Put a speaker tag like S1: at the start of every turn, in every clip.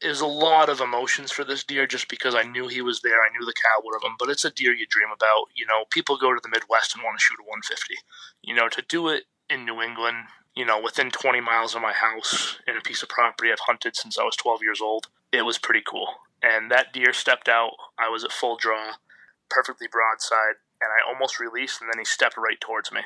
S1: There's a lot of emotions for this deer just because I knew he was there. I knew the caliber of him, but it's a deer you dream about. People go to the Midwest and want to shoot a 150. To do it in New England, within 20 miles of my house in a piece of property I've hunted since I was 12 years old, it was pretty cool. And that deer stepped out. I was at full draw, perfectly broadside, and I almost released, and then he stepped right towards me.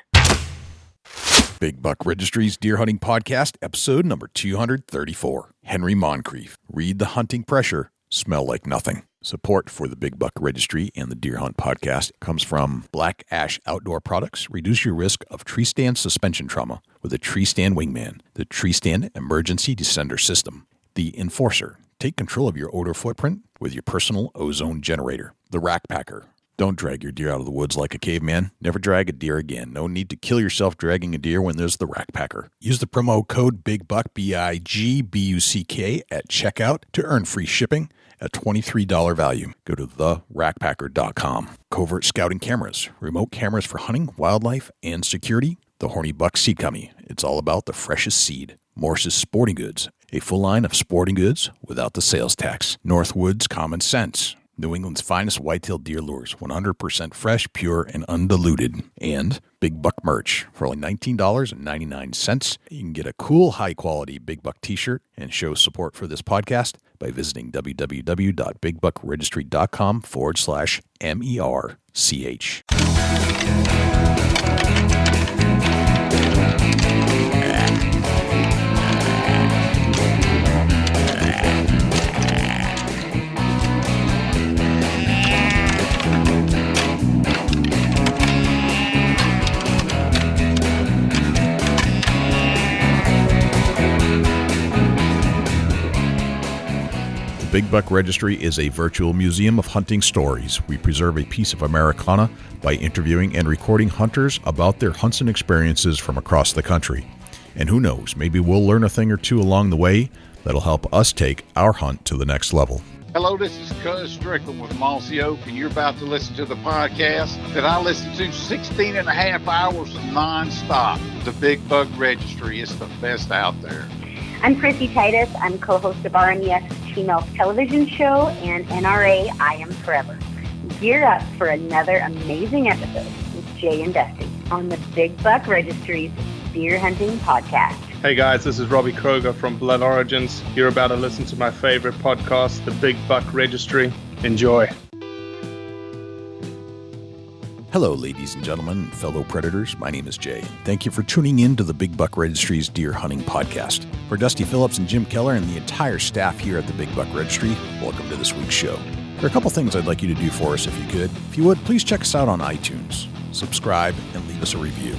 S2: Big Buck Registry's Deer Hunting Podcast, episode number 234. Henry Moncrief. Read the hunting pressure, smell like nothing. Support for the Big Buck Registry and the Deer Hunt Podcast comes from Black Ash Outdoor Products. Reduce your risk of tree stand suspension trauma with a Tree Stand Wingman, the Tree Stand Emergency Descender System. The Enforcer. Take control of your odor footprint with your personal ozone generator. The Rack Packer. Don't drag your deer out of the woods like a caveman. Never drag a deer again. No need to kill yourself dragging a deer when there's the Rack Packer. Use the promo code BIGBUCK, BIGBUCK, at checkout to earn free shipping at $23 value. Go to therackpacker.com. Covert Scouting Cameras. Remote cameras for hunting, wildlife, and security. The Horny Buck Seed Company. It's all about the freshest seed. Morse's Sporting Goods. A full line of sporting goods without the sales tax. Northwoods Common Sense. New England's finest whitetail deer lures, 100% fresh, pure, and undiluted. And Big Buck merch. For only $19.99, you can get a cool, high-quality Big Buck t-shirt and show support for this podcast by visiting www.bigbuckregistry.com/MERCH. The Big Buck Registry is a virtual museum of hunting stories. We preserve a piece of Americana by interviewing and recording hunters about their hunts and experiences from across the country. And who knows, maybe we'll learn a thing or two along the way that'll help us take our hunt to the next level.
S3: Hello, this is Cuz Strickland with Mossy Oak, and you're about to listen to the podcast that I listened to 16 and a half hours nonstop. The Big Buck Registry is the best out there.
S4: I'm Chrissy Titus. I'm co-host of RMES Female Television Show and NRA I Am Forever. Gear up for another amazing episode with Jay and Dusty on the Big Buck Registry's Deer Hunting Podcast.
S5: Hey guys, this is Robbie Kroger from Blood Origins. You're about to listen to my favorite podcast, the Big Buck Registry. Enjoy.
S2: Hello, ladies and gentlemen, fellow predators. My name is Jay. Thank you for tuning in to the Big Buck Registry's Deer Hunting Podcast. For Dusty Phillips and Jim Keller and the entire staff here at the Big Buck Registry, welcome to this week's show. There are a couple things I'd like you to do for us if you could. If you would, please check us out on iTunes, subscribe, and leave us a review.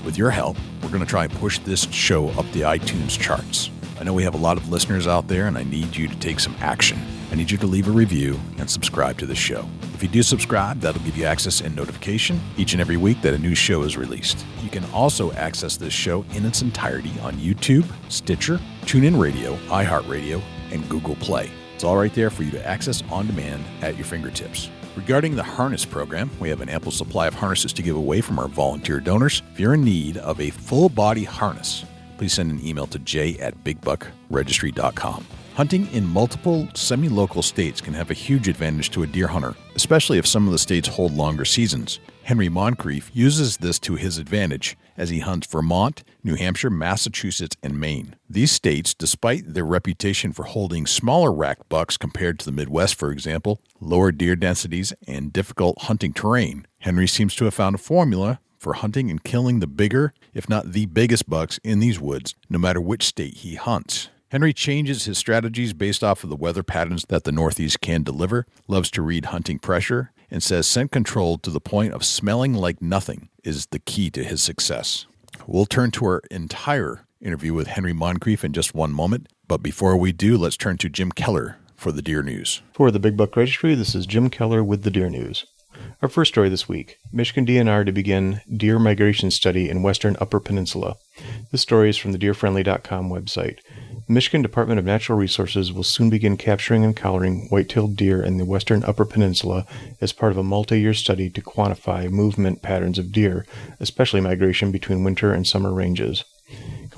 S2: With your help, we're going to try and push this show up the iTunes charts. I know we have a lot of listeners out there, and I need you to take some action. I need you to leave a review and subscribe to the show. If you do subscribe, that'll give you access and notification each and every week that a new show is released. You can also access this show in its entirety on YouTube, Stitcher, TuneIn Radio, iHeartRadio, and Google Play. It's all right there for you to access on demand at your fingertips. Regarding the harness program, we have an ample supply of harnesses to give away from our volunteer donors. If you're in need of a full-body harness, please send an email to jay@bigbuckregistry.com. Hunting in multiple semi-local states can have a huge advantage to a deer hunter, especially if some of the states hold longer seasons. Henry Moncrief uses this to his advantage as he hunts Vermont, New Hampshire, Massachusetts, and Maine. These states, despite their reputation for holding smaller rack bucks compared to the Midwest, for example, lower deer densities, and difficult hunting terrain, Henry seems to have found a formula for hunting and killing the bigger, if not the biggest bucks in these woods, no matter which state he hunts. Henry changes his strategies based off of the weather patterns that the Northeast can deliver, loves to read hunting pressure, and says scent control to the point of smelling like nothing is the key to his success. We'll turn to our entire interview with Henry Moncrief in just one moment, but before we do, let's turn to Jim Keller for the Deer News.
S6: For the Big Buck Registry, this is Jim Keller with the Deer News. Our first story this week, Michigan DNR to begin deer migration study in western Upper Peninsula. This story is from the deerfriendly.com website. The Michigan Department of Natural Resources will soon begin capturing and collaring white-tailed deer in the western Upper Peninsula as part of a multi-year study to quantify movement patterns of deer, especially migration between winter and summer ranges.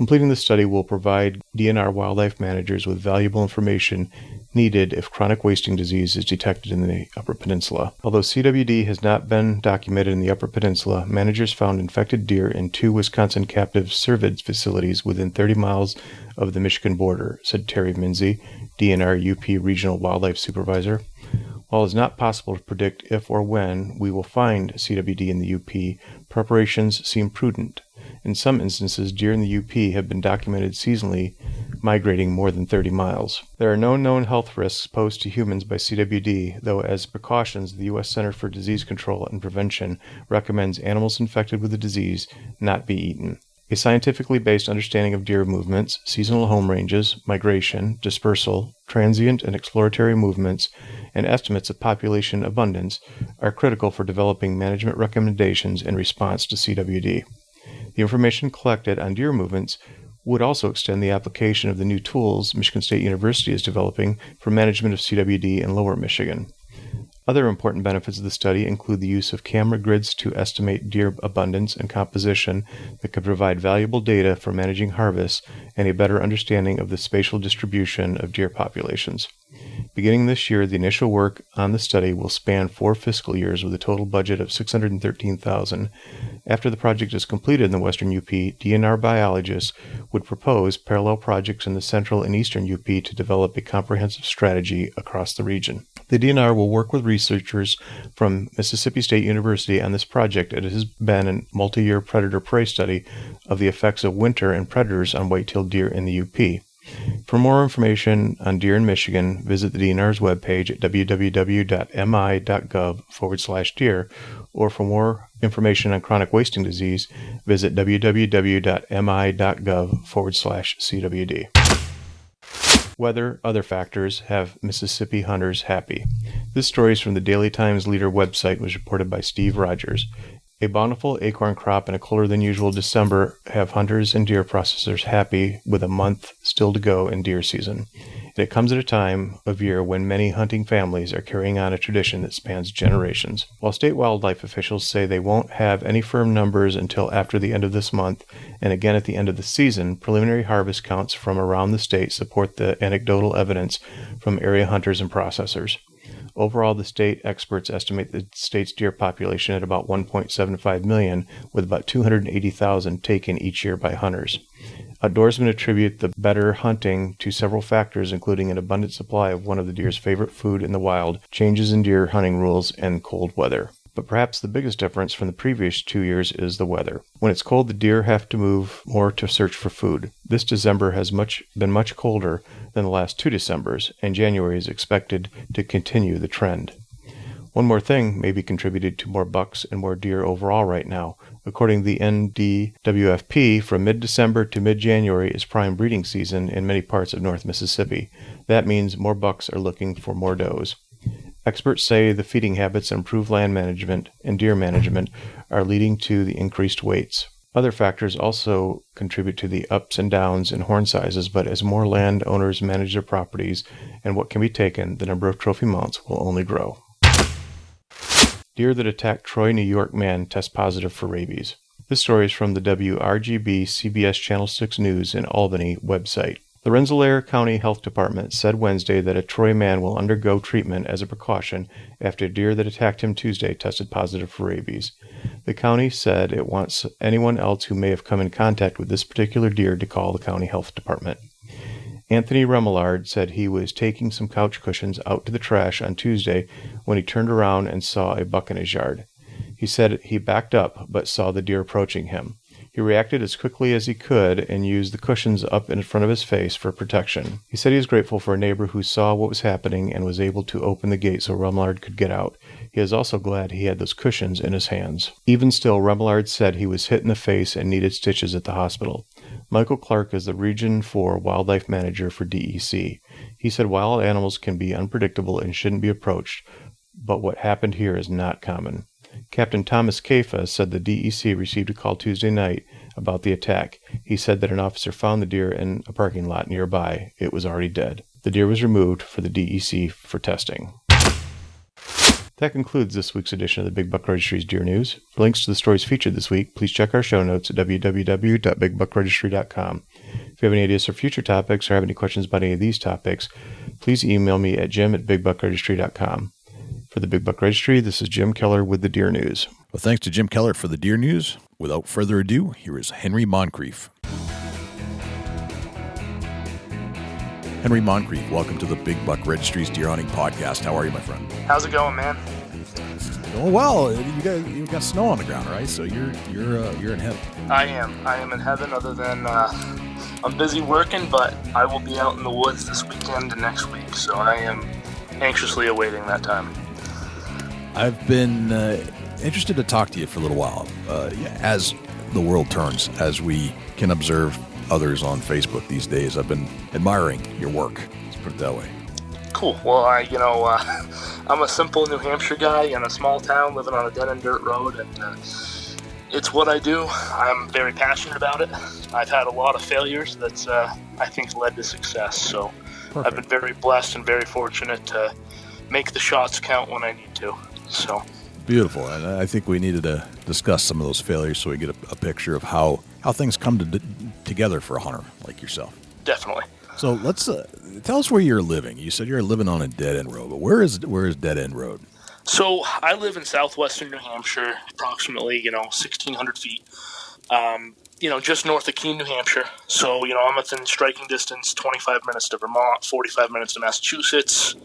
S6: Completing the study will provide DNR wildlife managers with valuable information needed if chronic wasting disease is detected in the Upper Peninsula. Although CWD has not been documented in the Upper Peninsula, managers found infected deer in 2 Wisconsin captive cervid facilities within 30 miles of the Michigan border, said Terry Minzy, DNR UP Regional Wildlife Supervisor. While it is not possible to predict if or when we will find CWD in the UP, preparations seem prudent. In some instances, deer in the UP have been documented seasonally migrating more than 30 miles. There are no known health risks posed to humans by CWD, though as precautions, the U.S. Center for Disease Control and Prevention recommends animals infected with the disease not be eaten. A scientifically based understanding of deer movements, seasonal home ranges, migration, dispersal, transient and exploratory movements, and estimates of population abundance are critical for developing management recommendations in response to CWD. The information collected on deer movements would also extend the application of the new tools Michigan State University is developing for management of CWD in Lower Michigan. Other important benefits of the study include the use of camera grids to estimate deer abundance and composition that could provide valuable data for managing harvests and a better understanding of the spatial distribution of deer populations. Beginning this year, the initial work on the study will span 4 fiscal years with a total budget of $613,000. After the project is completed in the Western UP, DNR biologists would propose parallel projects in the Central and Eastern UP to develop a comprehensive strategy across the region. The DNR will work with researchers from Mississippi State University on this project. It has been a multi-year predator-prey study of the effects of winter and predators on white-tailed deer in the UP. For more information on deer in Michigan, visit the DNR's webpage at www.mi.gov/deer, or for more information on chronic wasting disease, visit www.mi.gov/CWD. Weather, other factors have Mississippi hunters happy. This story is from the Daily Times Leader website, was reported by Steve Rogers. A bountiful acorn crop and a colder than usual December have hunters and deer processors happy with a month still to go in deer season. And it comes at a time of year when many hunting families are carrying on a tradition that spans generations. While state wildlife officials say they won't have any firm numbers until after the end of this month, and again at the end of the season, preliminary harvest counts from around the state support the anecdotal evidence from area hunters and processors. Overall, the state experts estimate the state's deer population at about 1.75 million, with about 280,000 taken each year by hunters. Outdoorsmen attribute the better hunting to several factors, including an abundant supply of one of the deer's favorite food in the wild, changes in deer hunting rules, and cold weather. But perhaps the biggest difference from the previous 2 years is the weather. When it's cold, the deer have to move more to search for food. This December has been much colder than the last 2 Decembers, and January is expected to continue the trend. One more thing may be contributed to more bucks and more deer overall right now. According to the NDWFP, from mid-December to mid-January is prime breeding season in many parts of North Mississippi. That means more bucks are looking for more does. Experts say the feeding habits and improved land management and deer management are leading to the increased weights. Other factors also contribute to the ups and downs in horn sizes, but as more land owners manage their properties and what can be taken, the number of trophy mounts will only grow. Deer that attacked Troy, New York man test positive for rabies. This story is from the WRGB CBS Channel 6 News in Albany website. The Rensselaer County Health Department said Wednesday that a Troy man will undergo treatment as a precaution after a deer that attacked him Tuesday tested positive for rabies. The county said it wants anyone else who may have come in contact with this particular deer to call the county health department. Anthony Remillard said he was taking some couch cushions out to the trash on Tuesday when he turned around and saw a buck in his yard. He said he backed up but saw the deer approaching him. He reacted as quickly as he could and used the cushions up in front of his face for protection. He said he was grateful for a neighbor who saw what was happening and was able to open the gate so Remillard could get out. He is also glad he had those cushions in his hands. Even still, Remillard said he was hit in the face and needed stitches at the hospital. Michael Clark is the Region 4 Wildlife Manager for DEC. He said wild animals can be unpredictable and shouldn't be approached, but what happened here is not common. Captain Thomas Kafa said the DEC received a call Tuesday night about the attack. He said that an officer found the deer in a parking lot nearby. It was already dead. The deer was removed for the DEC for testing. That concludes this week's edition of the Big Buck Registry's Deer News. For links to the stories featured this week, please check our show notes at www.bigbuckregistry.com. If you have any ideas for future topics or have any questions about any of these topics, please email me at jim@bigbuckregistry.com. For the Big Buck Registry, this is Jim Keller with the Deer News.
S2: Well, thanks to Jim Keller for the Deer News. Without further ado, here is Henry Moncrief. Henry Moncrief, welcome to the Big Buck Registry's Deer Hunting Podcast. How are you, my friend?
S1: How's it going, man?
S2: Going well. You got snow on the ground, right? So you're in heaven.
S1: I am in heaven. Other than I'm busy working, but I will be out in the woods this weekend and next week. So I am anxiously awaiting that time.
S2: I've been interested to talk to you for a little while. As the world turns, as we can observe others on Facebook these days, I've been admiring your work. Let's put it that way.
S1: Cool. Well, I'm a simple New Hampshire guy in a small town living on a dead-end dirt road, and it's what I do. I'm very passionate about it. I've had a lot of failures that's, I think, led to success. So
S2: Perfect.
S1: I've been very blessed and very fortunate to make the shots count when I need to. So
S2: beautiful. And I think we needed to discuss some of those failures so we get a picture of how things come together for a hunter like yourself.
S1: Definitely.
S2: So let's tell us where you're living. You said you're living on a dead-end road, but where is dead-end road?
S1: So I live in southwestern New Hampshire, approximately 1,600 feet. Just north of Keene, New Hampshire. So I'm within striking distance, 25 minutes to Vermont, 45 minutes to Massachusetts.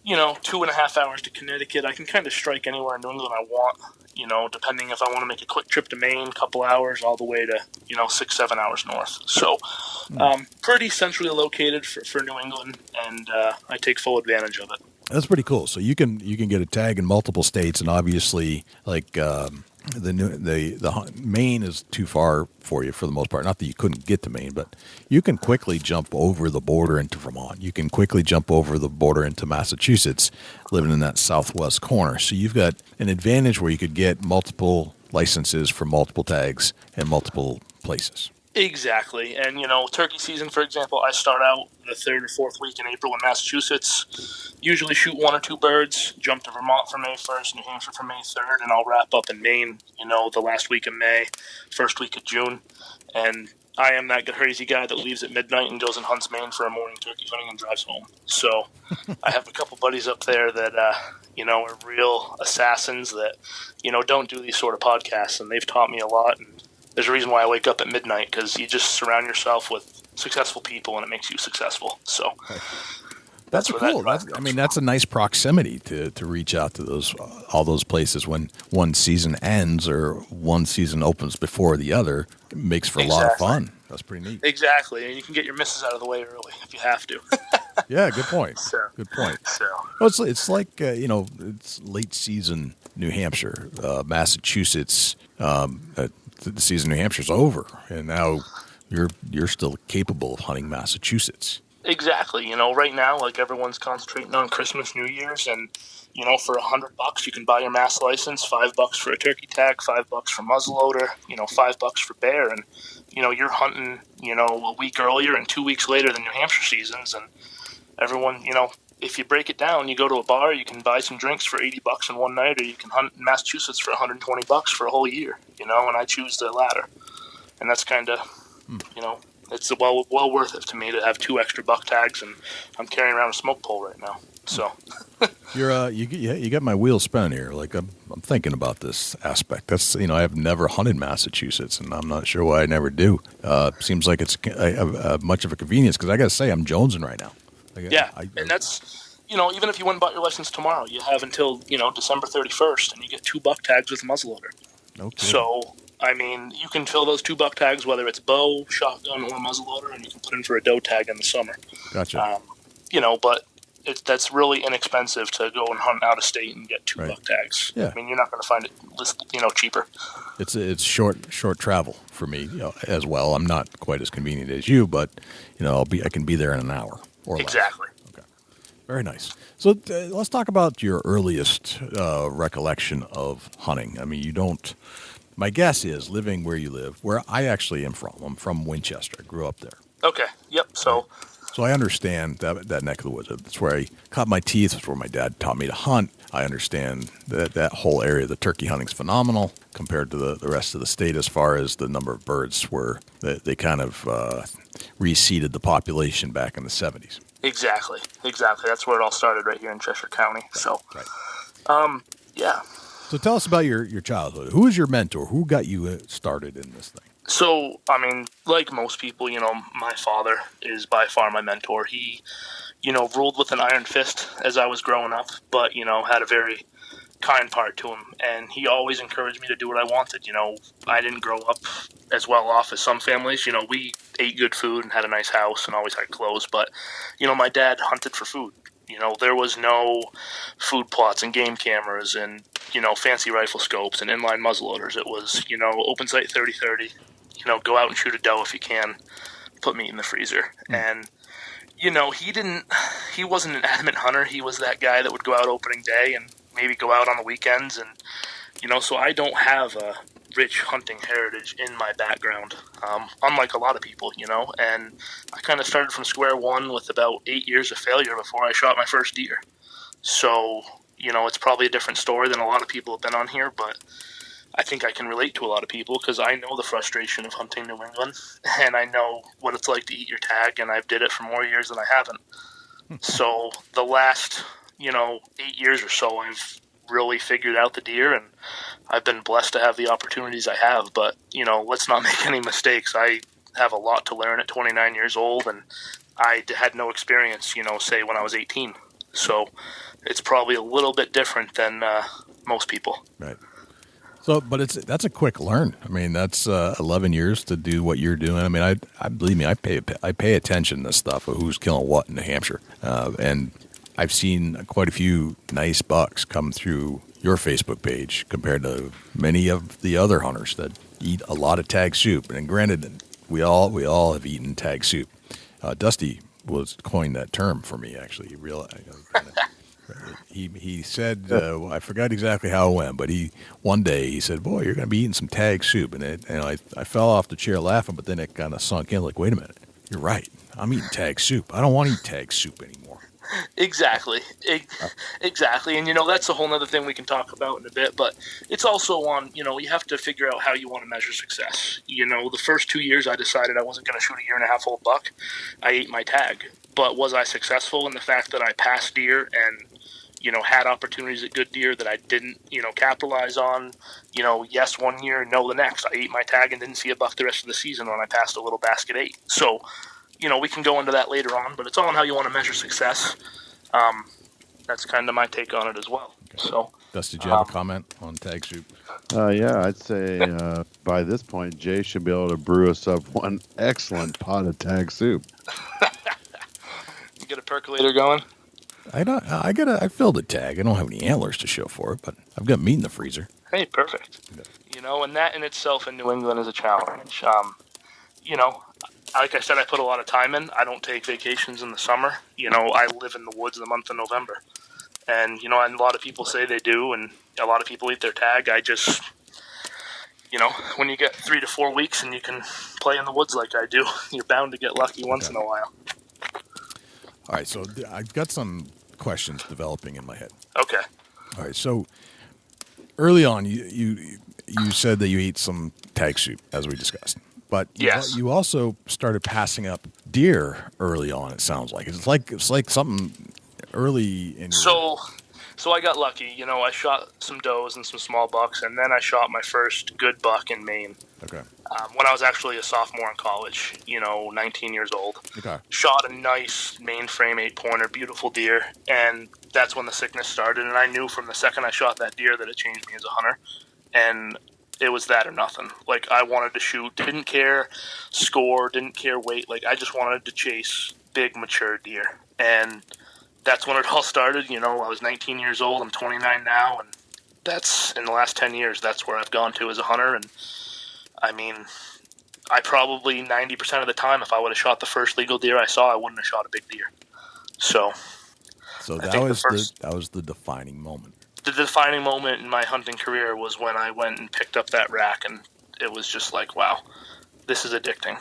S1: 2.5 hours to Connecticut. I can kind of strike anywhere in New England I want, depending if I want to make a quick trip to Maine, couple hours, all the way to, 6-7 hours north. So pretty centrally located for New England, and I take full advantage of it.
S2: That's pretty cool. So you can get a tag in multiple states, and obviously, like the Maine is too far for you for the most part. Not that you couldn't get to Maine, but you can quickly jump over the border into Vermont. You can quickly jump over the border into Massachusetts, living in that southwest corner. So you've got an advantage where you could get multiple licenses for multiple tags in multiple places.
S1: Exactly. And, turkey season, for example, I start out the 3rd or 4th week in April in Massachusetts, usually shoot 1 or 2 birds, jump to Vermont for May 1st, New Hampshire for May 3rd, and I'll wrap up in Maine, the last week of May, first week of June. And I am that crazy guy that leaves at midnight and goes and hunts Maine for a morning turkey hunting and drives home. So I have a couple buddies up there that, are real assassins that, don't do these sort of podcasts, and they've taught me a lot. And there's a reason why I wake up at midnight, because you just surround yourself with successful people, and it makes you successful. So
S2: that's cool. That's a nice proximity to reach out to all those places when one season ends or one season opens before the other. It makes for a lot of fun. That's pretty neat.
S1: Exactly, and you can get your misses out of the way early if you have to.
S2: Yeah, good point. Good point. Well, it's like it's late season New Hampshire, Massachusetts. The season in New Hampshire's over, and now you're still capable of hunting Massachusetts.
S1: Exactly. Right now, like, everyone's concentrating on Christmas, New Year's, and for $100 you can buy your Mass license, $5 for a turkey tag, $5 for muzzleloader, $5 for bear, and you're hunting a week earlier and 2 weeks later than New Hampshire seasons, and everyone if you break it down, you go to a bar, you can buy some drinks for $80 in one night, or you can hunt in Massachusetts for $120 for a whole year, and I choose the latter. And that's kind of, it's well worth it to me to have 2 extra buck tags, and I'm carrying around a smoke pole right now. So
S2: you got my wheels spinning here. Like I'm thinking about this aspect. That's I have never hunted Massachusetts, and I'm not sure why I never do. Seems like it's much of a convenience, because I got to say I'm jonesing right now.
S1: And that's, even if you went and bought your license tomorrow, you have until, December 31st, and you get 2 buck tags with a muzzleloader. Okay. So, you can fill those 2 buck tags, whether it's bow, shotgun, or muzzleloader, and you can put in for a doe tag in the summer.
S2: Gotcha.
S1: But that's really inexpensive to go and hunt out of state and get 2 buck tags. Yeah. You're not going to find it, cheaper.
S2: It's short travel for me, as well. I'm not quite as convenient as you, but, I can be there in an hour.
S1: Exactly.
S2: Less. Okay. Very nice. So let's talk about your earliest recollection of hunting. My guess is, living where you live, where I actually am from. I'm from Winchester. I grew up there.
S1: Okay. Yep. So
S2: So I understand that neck of the woods. That's where I cut my teeth. That's where my dad taught me to hunt. I understand that whole area. The turkey hunting's phenomenal compared to the rest of the state as far as the number of birds where they kind of reseeded the population back in the 70s.
S1: Exactly. That's where it all started, right here in Cheshire County.
S2: Right,
S1: so,
S2: right.
S1: Yeah.
S2: So tell us about your childhood. Who was your mentor? Who got you started in this thing?
S1: So, I mean, like most people, my father is by far my mentor. He, ruled with an iron fist as I was growing up, but, had a very kind part to him. And he always encouraged me to do what I wanted. I didn't grow up as well off as some families. We ate good food and had a nice house and always had clothes. But, my dad hunted for food. There was no food plots and game cameras and, fancy rifle scopes and inline muzzleloaders. It was, open sight 30-30. Go out and shoot a doe if you can, put meat in the freezer. And, he wasn't an adamant hunter. He was that guy that would go out opening day and maybe go out on the weekends. And, so I don't have a rich hunting heritage in my background, unlike a lot of people, and I kind of started from square one with about 8 years of failure before I shot my first deer. So, it's probably a different story than a lot of people have been on here, but I think I can relate to a lot of people because I know the frustration of hunting New England, and I know what it's like to eat your tag, and I've did it for more years than I haven't. So the last, 8 years or so, I've really figured out the deer, and I've been blessed to have the opportunities I have. But, let's not make any mistakes. I have a lot to learn at 29 years old, and I had no experience, say when I was 18. So it's probably a little bit different than most people.
S2: Right. So, but that's a quick learn. I mean, that's 11 years to do what you're doing. I mean, I believe me, I pay attention to stuff of who's killing what in New Hampshire, and I've seen quite a few nice bucks come through your Facebook page compared to many of the other hunters that eat a lot of tag soup. And granted, we all have eaten tag soup. Dusty was coined that term for me. Actually, he realized. He said, I forgot exactly how it went, but one day he said, "Boy, you're going to be eating some tag soup," and I fell off the chair laughing, but then it kind of sunk in. Like, wait a minute, you're right. I'm eating tag soup. I don't want to eat tag soup anymore.
S1: Exactly. And, that's a whole other thing we can talk about in a bit, but it's also on, you have to figure out how you want to measure success. The first 2 years I decided I wasn't going to shoot a 1.5-year-old buck. I ate my tag, but was I successful in the fact that I passed deer and, had opportunities at good deer that I didn't, capitalize on, yes, 1 year, no, the next. I ate my tag and didn't see a buck the rest of the season when I passed a little basket 8. So, we can go into that later on, but it's all on how you want to measure success. That's kind of my take on it as well.
S2: Okay.
S1: So,
S2: Dusty, did you have a comment on tag soup?
S7: Yeah, I'd say by this point, Jay should be able to brew us up one excellent pot of tag soup.
S1: You get a percolator going?
S2: I filled a tag. I don't have any antlers to show for it, but I've got meat in the freezer.
S1: Hey, perfect. Yeah. And that in itself in New England is a challenge. Like I said, I put a lot of time in. I don't take vacations in the summer. I live in the woods in the month of November. And, and a lot of people say they do, and a lot of people eat their tag. I just, when you get 3 to 4 weeks and you can play in the woods like I do, you're bound to get lucky once in a while.
S2: All right, so I've got some questions developing in my head.
S1: Okay.
S2: All right, so early on, you said that you ate some tag soup, as we discussed. But
S1: yes,
S2: you also started passing up deer early on. It sounds like it's like something early in.
S1: So I got lucky. I shot some does and some small bucks, and then I shot my first good buck in Maine.
S2: Okay.
S1: When I was actually a sophomore in college, 19 years old.
S2: Okay.
S1: Shot a nice main frame 8-pointer, beautiful deer, and that's when the sickness started. And I knew from the second I shot that deer that it changed me as a hunter, and it was that or nothing. Like, I wanted to shoot, didn't care score, didn't care weight. Like, I just wanted to chase big, mature deer. And that's when it all started. I was 19 years old. I'm 29 now. And that's, in the last 10 years, that's where I've gone to as a hunter. And, I mean, I probably 90% of the time, if I would have shot the first legal deer I saw, I wouldn't have shot a big deer. So
S2: that was the defining moment.
S1: The defining moment in my hunting career was when I went and picked up that rack, and it was just like, wow, this is addicting.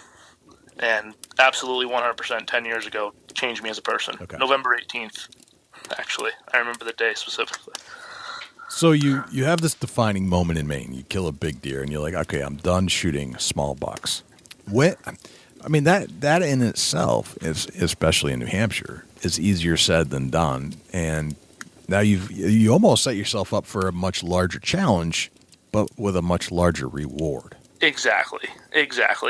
S1: And absolutely 100% 10 years ago, changed me as a person.
S2: Okay.
S1: November 18th, actually. I remember the day specifically.
S2: So you have this defining moment in Maine. You kill a big deer, and you're like, okay, I'm done shooting small bucks. That in itself is, especially in New Hampshire, is easier said than done. And now you almost set yourself up for a much larger challenge, but with a much larger reward.
S1: Exactly.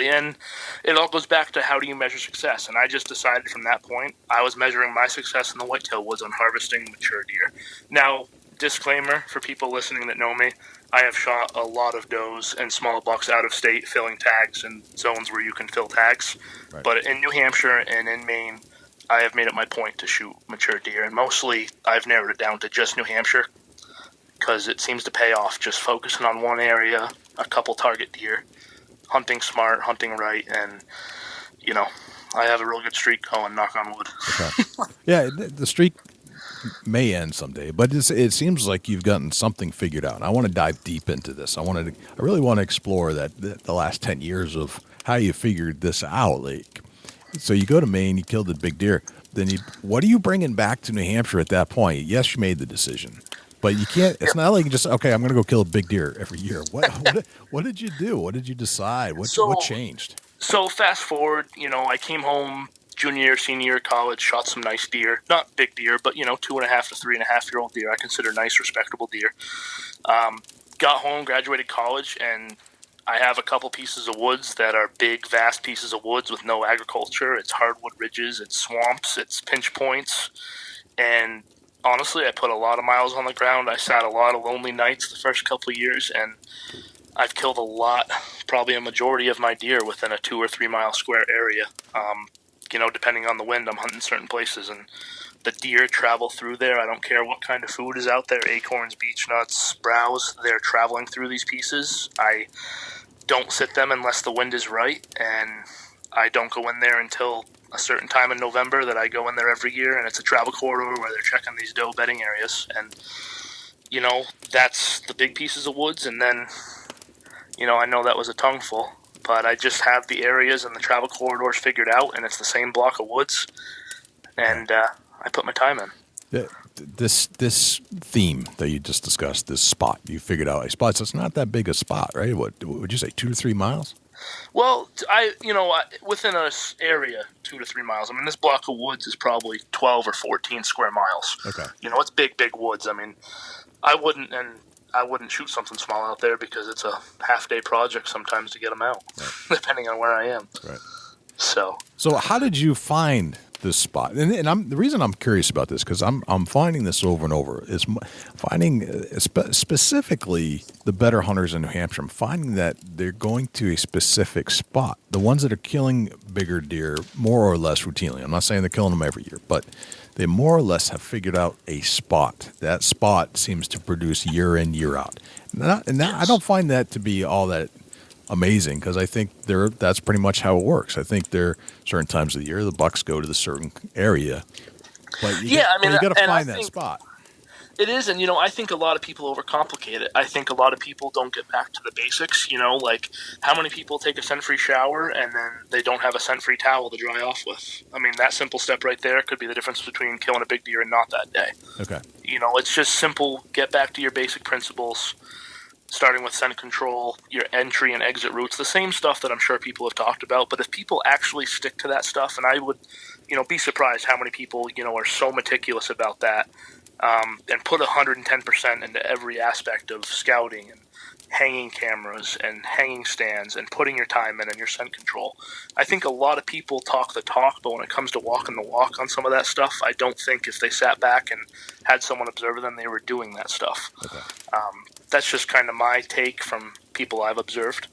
S1: And it all goes back to how do you measure success? And I just decided from that point, I was measuring my success in the whitetail woods on harvesting mature deer. Now, disclaimer for people listening that know me, I have shot a lot of does and small bucks out of state filling tags in zones where you can fill tags.
S2: Right.
S1: But in New Hampshire and in Maine, I have made it my point to shoot mature deer. And mostly I've narrowed it down to just New Hampshire because it seems to pay off just focusing on one area, a couple target deer, hunting smart, hunting right, and, I have a real good streak going, knock on wood.
S2: Okay. Yeah, the streak may end someday, but it seems like you've gotten something figured out. And I want to dive deep into this. I really want to explore the last 10 years of how you figured this out. So you go to Maine, you killed the big deer. Then what are you bringing back to New Hampshire at that point? Yes, you made the decision, but you can't. It's not like you just okay. I'm going to go kill a big deer every year. What did you do? What did you decide? What changed?
S1: So fast forward, I came home junior year, senior year of college, shot some nice deer. Not big deer, but, 2.5 to 3.5-year-old deer. I consider nice, respectable deer. Got home, graduated college, and I have a couple pieces of woods that are big, vast pieces of woods with no agriculture. It's hardwood ridges, it's swamps, it's pinch points. And honestly, I put a lot of miles on the ground. I sat a lot of lonely nights the first couple of years, and I've killed a lot, probably a majority of my deer within a 2 or 3 mile square area. Depending on the wind, I'm hunting certain places, and the deer travel through there. I don't care what kind of food is out there, acorns, beech nuts, browse. They're traveling through these pieces. I don't sit them unless the wind is right, and I don't go in there until a certain time in November that I go in there every year, and it's a travel corridor where they're checking these doe bedding areas. And, that's the big pieces of woods, and then, I know that was a tongueful, but I just have the areas and the travel corridors figured out, and it's the same block of woods, and I put my time in.
S2: This theme that you just discussed, this spot, you figured out a spot, so it's not that big a spot, right? What would you say, 2 to 3 miles?
S1: Well, within a area, 2 to 3 miles. I mean, this block of woods is probably 12 or 14 square miles.
S2: Okay.
S1: It's big, big woods. I mean, I wouldn't shoot something small out there because it's a half-day project sometimes to get them out, right, depending on where I am.
S2: Right.
S1: So
S2: how did you find this spot? And the reason I'm curious about this because I'm finding this over and over is finding specifically the better hunters in New Hampshire. I'm finding that they're going to a specific spot. The ones that are killing bigger deer more or less routinely. I'm not saying they're killing them every year, but they more or less have figured out a spot. That spot seems to produce year in, year out. And I don't find that to be all that amazing because I think that's pretty much how it works. I think there are certain times of the year the bucks go to the certain area, but you got to find that spot.
S1: It is, and I think a lot of people overcomplicate it. I think a lot of people don't get back to the basics. Like how many people take a scent-free shower and then they don't have a scent-free towel to dry off with? I mean, that simple step right there could be the difference between killing a big deer and not that day.
S2: Okay.
S1: It's just simple. Get back to your basic principles. Starting with scent control, your entry and exit routes, the same stuff that I'm sure people have talked about. But if people actually stick to that stuff, and I would, be surprised how many people, are so meticulous about that, and put 110% into every aspect of scouting and hanging cameras and hanging stands and putting your time in and your scent control. I think a lot of people talk the talk, but when it comes to walking the walk on some of that stuff, I don't think if they sat back and had someone observe them, they were doing that stuff.
S2: Okay.
S1: That's just kind of my take from people I've observed.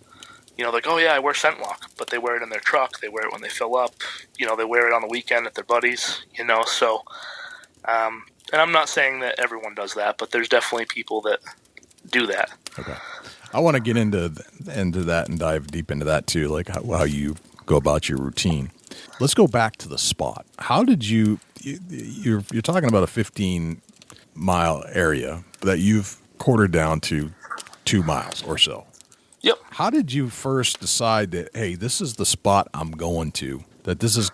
S1: Like, oh yeah, I wear scent lock, but they wear it in their truck. They wear it when they fill up. They wear it on the weekend at their buddies. So, and I'm not saying that everyone does that, but there's definitely people that do that.
S2: Okay. I want to get into that and dive deep into that too, like how you go about your routine. Let's go back to the spot. How did you're talking about a 15-mile area that you've quartered down to 2 miles or so.
S1: Yep.
S2: How did you first decide that, hey, this is the spot I'm going to that this is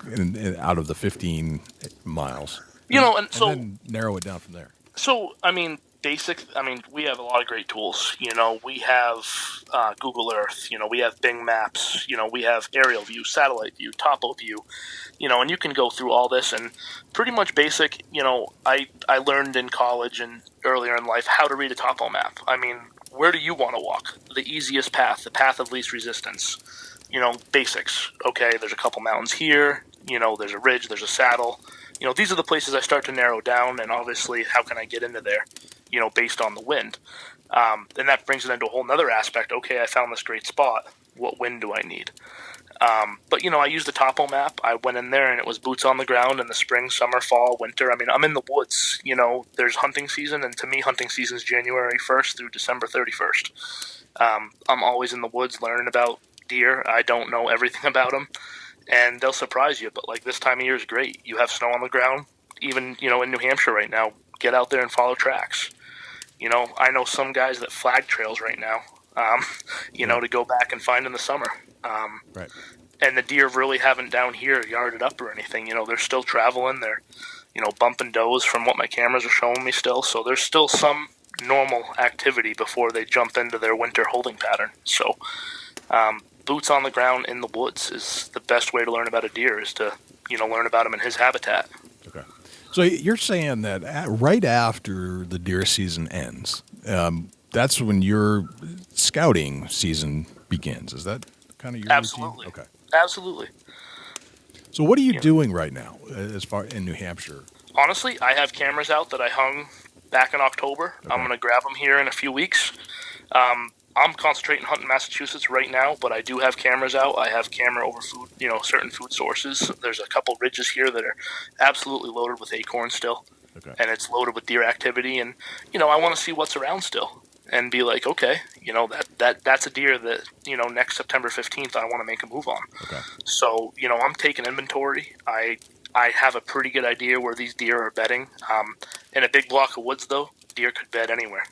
S2: out of the 15 miles.
S1: And
S2: then narrow it down from there.
S1: So, we have a lot of great tools. We have Google Earth. We have Bing Maps. We have aerial view, satellite view, topo view. And you can go through all this and pretty much basic. I learned in college and earlier in life how to read a topo map. Where do you want to walk? The easiest path, the path of least resistance. Basics. Okay, there's a couple mountains here. There's a ridge, there's a saddle. These are the places I start to narrow down, and obviously, how can I get into there, based on the wind. And that brings it into a whole nother aspect. Okay, I found this great spot. What wind do I need? But I used the topo map. I went in there, and it was boots on the ground in the spring, summer, fall, winter. I'm in the woods. There's hunting season, and to me, hunting season is January 1st through December 31st. I'm always in the woods learning about deer. I don't know everything about them. And they'll surprise you, but this time of year is great. You have snow on the ground, even, in New Hampshire right now. Get out there and follow tracks. I know some guys that flag trails right now, to go back and find in the summer.
S2: Right.
S1: And the deer really haven't down here yarded up or anything. They're still traveling. They're, bumping does from what my cameras are showing me still. So there's still some normal activity before they jump into their winter holding pattern. So, boots on the ground in the woods is the best way to learn about a deer, is to, learn about him in his habitat.
S2: Okay. So you're saying that right after the deer season ends, that's when your scouting season begins. Is that kind of your
S1: Absolutely.
S2: routine? Okay.
S1: Absolutely.
S2: So what are you doing right now as far in New Hampshire?
S1: Honestly, I have cameras out that I hung back in October. Okay. I'm going to grab them here in a few weeks. I'm concentrating hunting Massachusetts right now, but I do have cameras out. I have camera over food, certain food sources. There's a couple ridges here that are absolutely loaded with acorns still.
S2: Okay.
S1: And it's loaded with deer activity. And, I want to see what's around still and be like, okay, that's a deer that, next September 15th, I want to make a move on.
S2: Okay.
S1: So, I'm taking inventory. I have a pretty good idea where these deer are bedding. In a big block of woods, though, deer could bed anywhere.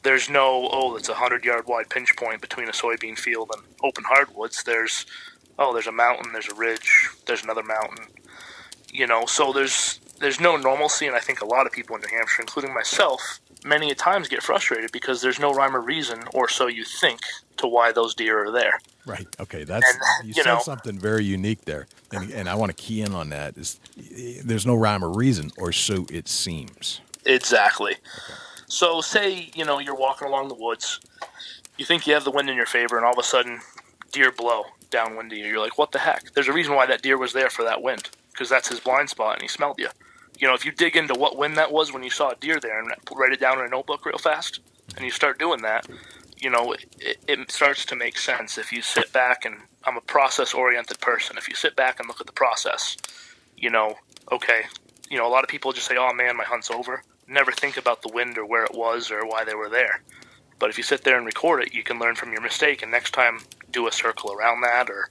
S1: There's no, it's a 100-yard wide pinch point between a soybean field and open hardwoods. There's a mountain, there's a ridge, there's another mountain. So there's no normalcy, and I think a lot of people in New Hampshire, including myself, many a times get frustrated because there's no rhyme or reason, or so you think, to why those deer are there.
S2: Right. Okay. You said something very unique there, and I want to key in on that. Is there's no rhyme or reason, or so it seems.
S1: Exactly.
S2: Okay.
S1: So say, you're walking along the woods, you think you have the wind in your favor, and all of a sudden, deer blow downwind to you. You're like, what the heck? There's a reason why that deer was there for that wind, because that's his blind spot, and he smelled you. If you dig into what wind that was when you saw a deer there and write it down in a notebook real fast, and you start doing that, it starts to make sense if you sit back, and I'm a process-oriented person. If you sit back and look at the process, okay, a lot of people just say, oh man, my hunt's over. Never think about the wind or where it was or why they were there. But if you sit there and record it, you can learn from your mistake, and next time do a circle around that, or,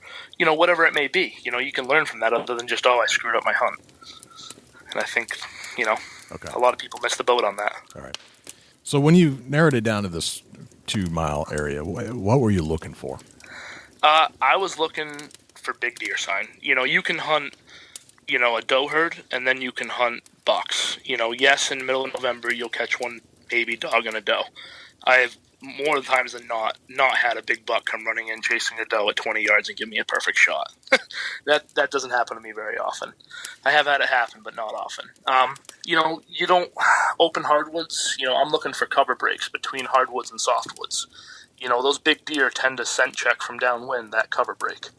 S1: whatever it may be. You can learn from that other than just, I screwed up my hunt. And I think,
S2: okay.
S1: A lot of people miss the boat on that.
S2: All right. So when you narrowed it down to this 2-mile area, what were you looking for?
S1: I was looking for big deer sign. You can hunt, a doe herd, and then you can hunt bucks. Yes, in the middle of November, you'll catch one baby dog and a doe. I've more times than not had a big buck come running in chasing a doe at 20 yards and give me a perfect shot. That doesn't happen to me very often. I have had it happen, but not often. You don't open hardwoods. I'm looking for cover breaks between hardwoods and softwoods. Those big deer tend to scent check from downwind that cover break.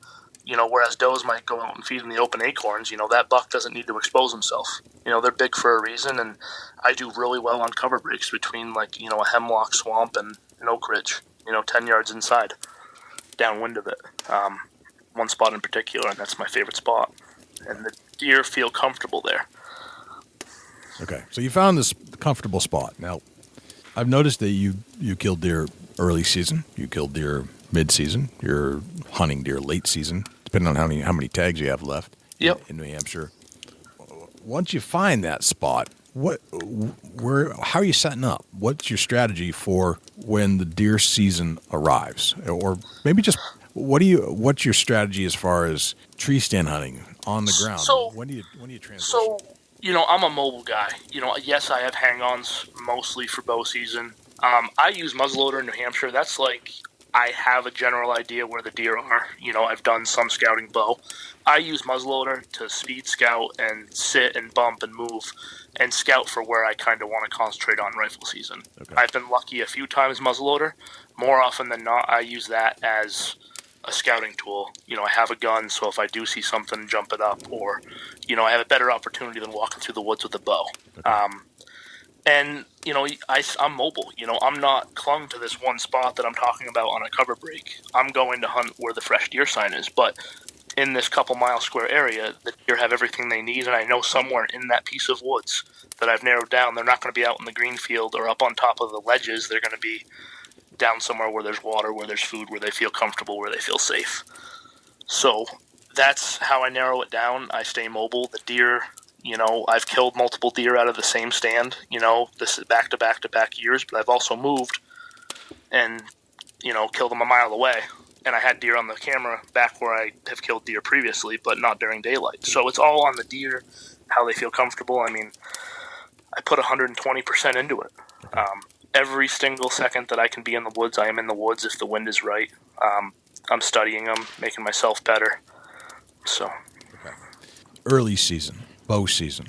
S1: Whereas does might go out and feed in the open acorns, that buck doesn't need to expose himself. They're big for a reason, and I do really well on cover breaks between, a hemlock swamp and an oak ridge, 10 yards inside, downwind of it. One spot in particular, and that's my favorite spot. And the deer feel comfortable there.
S2: Okay, so you found this comfortable spot. Now, I've noticed that you killed deer early season, you killed deer mid-season, you're hunting deer late season, depending on how many tags you have left.
S1: Yep.
S2: In New Hampshire. Once you find that spot, how are you setting up? What's your strategy for when the deer season arrives? Or maybe just what's your strategy as far as tree stand hunting, on the ground?
S1: So
S2: when do you transition?
S1: So, I'm a mobile guy. Yes, I have hang-ons mostly for bow season. I use muzzleloader in New Hampshire. That's like I have a general idea where the deer are. I've done some scouting bow. I use muzzleloader to speed scout and sit and bump and move and scout for where I kind of want to concentrate on rifle season.
S2: Okay.
S1: I've been lucky a few times muzzleloader. More often than not, I use that as a scouting tool. I have a gun, so if I do see something, jump it up, or, I have a better opportunity than walking through the woods with a bow.
S2: Okay.
S1: And, I'm mobile. I'm not clung to this one spot that I'm talking about on a cover break. I'm going to hunt where the fresh deer sign is, but in this couple mile square area, the deer have everything they need, and I know somewhere in that piece of woods that I've narrowed down, they're not going to be out in the green field or up on top of the ledges. They're going to be down somewhere where there's water, where there's food, where they feel comfortable, where they feel safe. So that's how I narrow it down. I stay mobile. The deer, I've killed multiple deer out of the same stand, this is back-to-back years, but I've also moved and, killed them a mile away. And I had deer on the camera back where I have killed deer previously, but not during daylight. So it's all on the deer, how they feel comfortable. I mean, I put 120% into it. Every single second that I can be in the woods, I am in the woods if the wind is right. I'm studying them, making myself better. So,
S2: okay. Early season, bow season.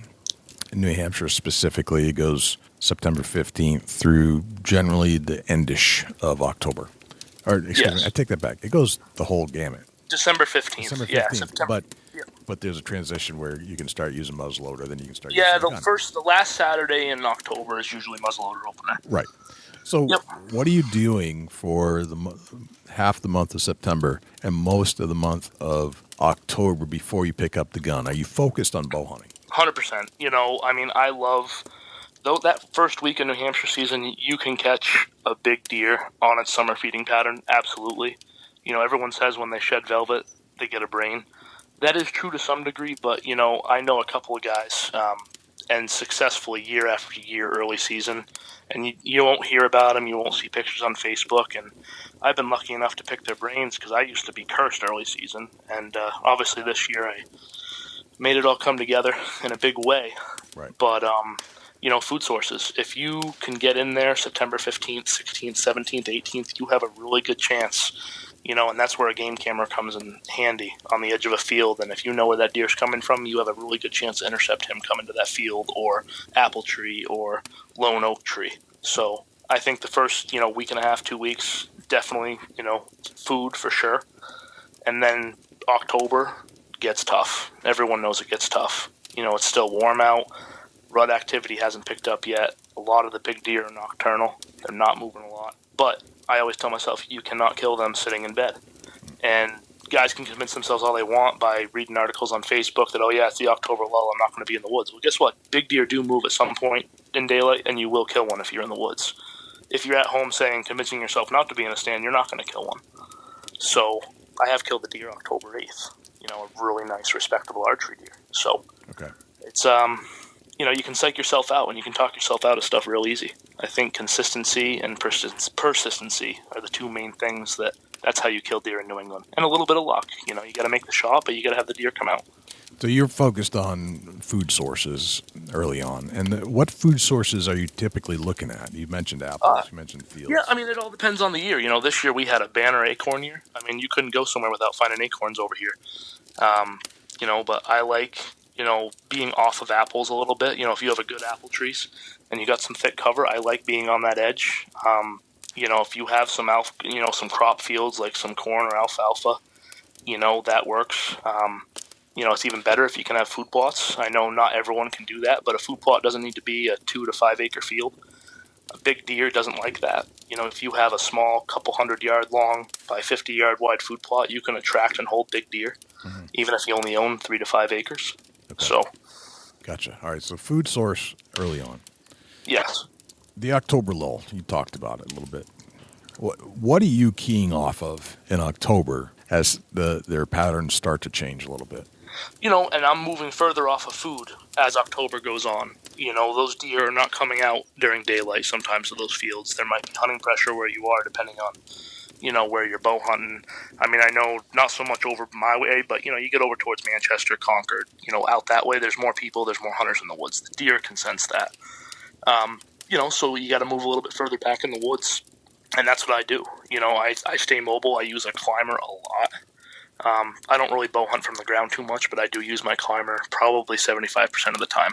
S2: In New Hampshire specifically, it goes September 15th through generally the endish of October. Or, excuse me, I take that back. It goes the whole gamut.
S1: December 15th.
S2: December 15th.
S1: Yeah, September.
S2: But there's a transition where you can start using muzzleloader, then you can start
S1: using
S2: the
S1: last Saturday in October is usually muzzleloader opener.
S2: Right. So what are you doing for half the month of September and most of the month of October before you pick up the gun? Are you focused on bow hunting?
S1: 100%. I love, though that first week in New Hampshire season, you can catch a big deer on its summer feeding pattern. Absolutely. Everyone says when they shed velvet, they get a brain. That is true to some degree, but, I know a couple of guys, and successfully year after year early season, and you won't hear about them, you won't see pictures on Facebook, and I've been lucky enough to pick their brains because I used to be cursed early season, and obviously this year I made it all come together in a big way.
S2: Right.
S1: But, food sources. If you can get in there September 15th, 16th, 17th, 18th, you have a really good chance. And that's where a game camera comes in handy on the edge of a field. And if you know where that deer's coming from, you have a really good chance to intercept him coming to that field or apple tree or lone oak tree. So I think the first, week and a half, 2 weeks, definitely, food for sure. And then October gets tough. Everyone knows it gets tough. It's still warm out. Rut activity hasn't picked up yet. A lot of the big deer are nocturnal. They're not moving a lot. But I always tell myself, you cannot kill them sitting in bed. And guys can convince themselves all they want by reading articles on Facebook that, it's the October lull, I'm not going to be in the woods. Well, guess what? Big deer do move at some point in daylight, and you will kill one if you're in the woods. If you're at home convincing yourself not to be in a stand, you're not going to kill one. So I have killed the deer October 8th. A really nice, respectable archery deer. So it's, you can psych yourself out and you can talk yourself out of stuff real easy. I think consistency and persistency are the two main things that's how you kill deer in New England. And a little bit of luck. You got to make the shot, but you got to have the deer come out.
S2: So you're focused on food sources early on. And what food sources are you typically looking at? You mentioned apples, you mentioned fields.
S1: Yeah, it all depends on the year. This year we had a banner acorn year. You couldn't go somewhere without finding acorns over here. But I like, being off of apples a little bit. If you have a good apple trees and you got some thick cover, I like being on that edge. If you have some some crop fields like some corn or alfalfa, that works. It's even better if you can have food plots. I know not everyone can do that, but a food plot doesn't need to be a 2 to 5 acre field. A big deer doesn't like that. If you have a small couple 100-yard long by 50-yard wide food plot, you can attract and hold big deer, even if you only own 3 to 5 acres.
S2: Okay.
S1: So,
S2: gotcha. All right, so food source early on.
S1: Yes.
S2: The October lull, you talked about it a little bit. What are you keying off of in October as their patterns start to change a little bit?
S1: And I'm moving further off of food as October goes on. Those deer are not coming out during daylight sometimes to those fields. There might be hunting pressure where you are depending on, where you're bow hunting. I mean, I know not so much over my way, but, you get over towards Manchester, Concord, out that way, there's more people, there's more hunters in the woods. The deer can sense that. So you got to move a little bit further back in the woods, and that's what I do. I stay mobile. I use a climber a lot. I don't really bow hunt from the ground too much, but I do use my climber probably 75% of the time.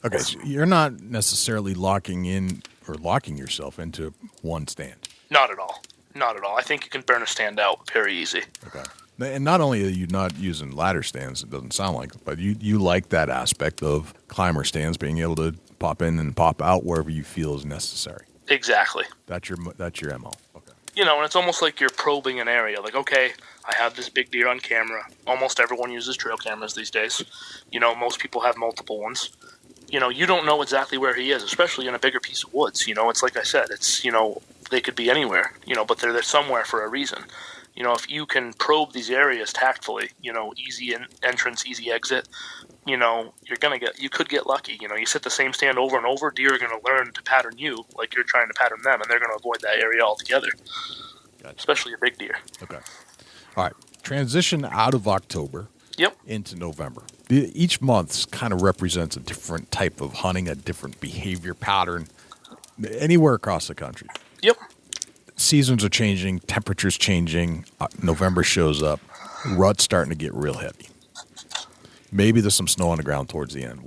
S2: Okay, so you're not necessarily locking yourself into one stand.
S1: Not at all. Not at all. I think you can burn a stand out very easy.
S2: Okay. And not only are you not using ladder stands, it doesn't sound like it, but you like that aspect of climber stands, being able to pop in and pop out wherever you feel is necessary. Exactly. That's your MO. Okay.
S1: And it's almost like you're probing an area. Like, okay, I have this big deer on camera. Almost everyone uses trail cameras these days. Most people have multiple ones. You don't know exactly where he is, especially in a bigger piece of woods. It's like I said, it's, they could be anywhere, but they're there somewhere for a reason. If you can probe these areas tactfully, easy entrance, easy exit, you could get lucky. You sit the same stand over and over, deer are going to learn to pattern you like you're trying to pattern them, and they're going to avoid that area altogether. Gotcha. Especially a big deer.
S2: Okay. All right. Transition out of October.
S1: Yep.
S2: Into November. Each month kind of represents a different type of hunting, a different behavior pattern, anywhere across the country.
S1: Yep.
S2: Seasons are changing, temperatures changing. November shows up, rut's starting to get real heavy. Maybe there's some snow on the ground towards the end.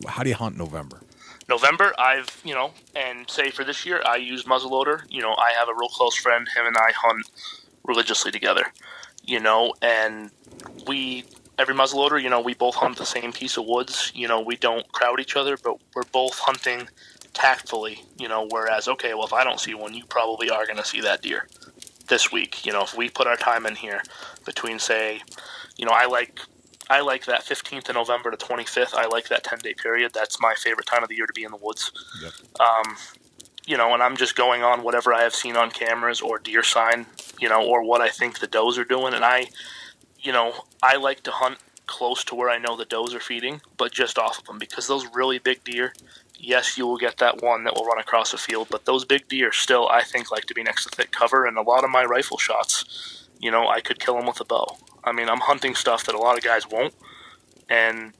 S2: How do you hunt November?
S1: November, and say for this year, I use muzzleloader. I have a real close friend. Him and I hunt religiously together. And every muzzleloader, we both hunt the same piece of woods. We don't crowd each other, but we're both hunting tactfully, whereas, okay, well, if I don't see one, you probably are going to see that deer this week. If we put our time in here between, say, I like that 15th of November to 25th. I like that 10-day period. That's my favorite time of the year to be in the woods.
S2: Yep.
S1: And I'm just going on whatever I have seen on cameras or deer sign, or what I think the does are doing. And I like to hunt close to where I know the does are feeding, but just off of them, because those really big deer, yes, you will get that one that will run across the field, but those big deer still, I think, like to be next to thick cover, and a lot of my rifle shots, I could kill them with a bow. I mean, I'm hunting stuff that a lot of guys won't, and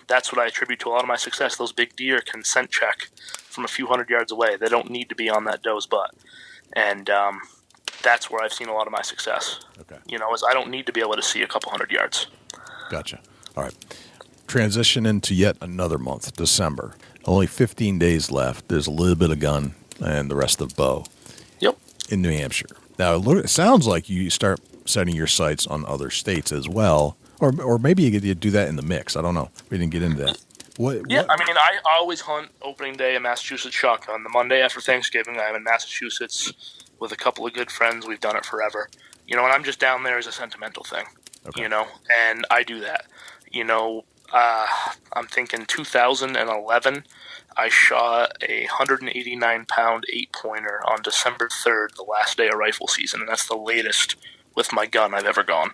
S1: that's what I attribute to a lot of my success. Those big deer can scent check from a few hundred yards away. They don't need to be on that doe's butt, and that's where I've seen a lot of my success.
S2: Okay.
S1: Is I don't need to be able to see a couple hundred yards.
S2: Gotcha. All right. Transition into yet another month, December. Only 15 days left. There's a little bit of gun and the rest of bow.
S1: Yep.
S2: In New Hampshire. Now, it sounds like you start setting your sights on other states as well, or maybe you do that in the mix. I don't know. We didn't get into that.
S1: I mean, I always hunt opening day in Massachusetts shotgun. The Monday after Thanksgiving, I'm in Massachusetts with a couple of good friends. We've done it forever. And I'm just down there as a sentimental thing. Okay. And I do that. I'm thinking 2011, I shot a 189-pound 8-pointer on December 3rd, the last day of rifle season, and that's the latest with my gun I've ever gone.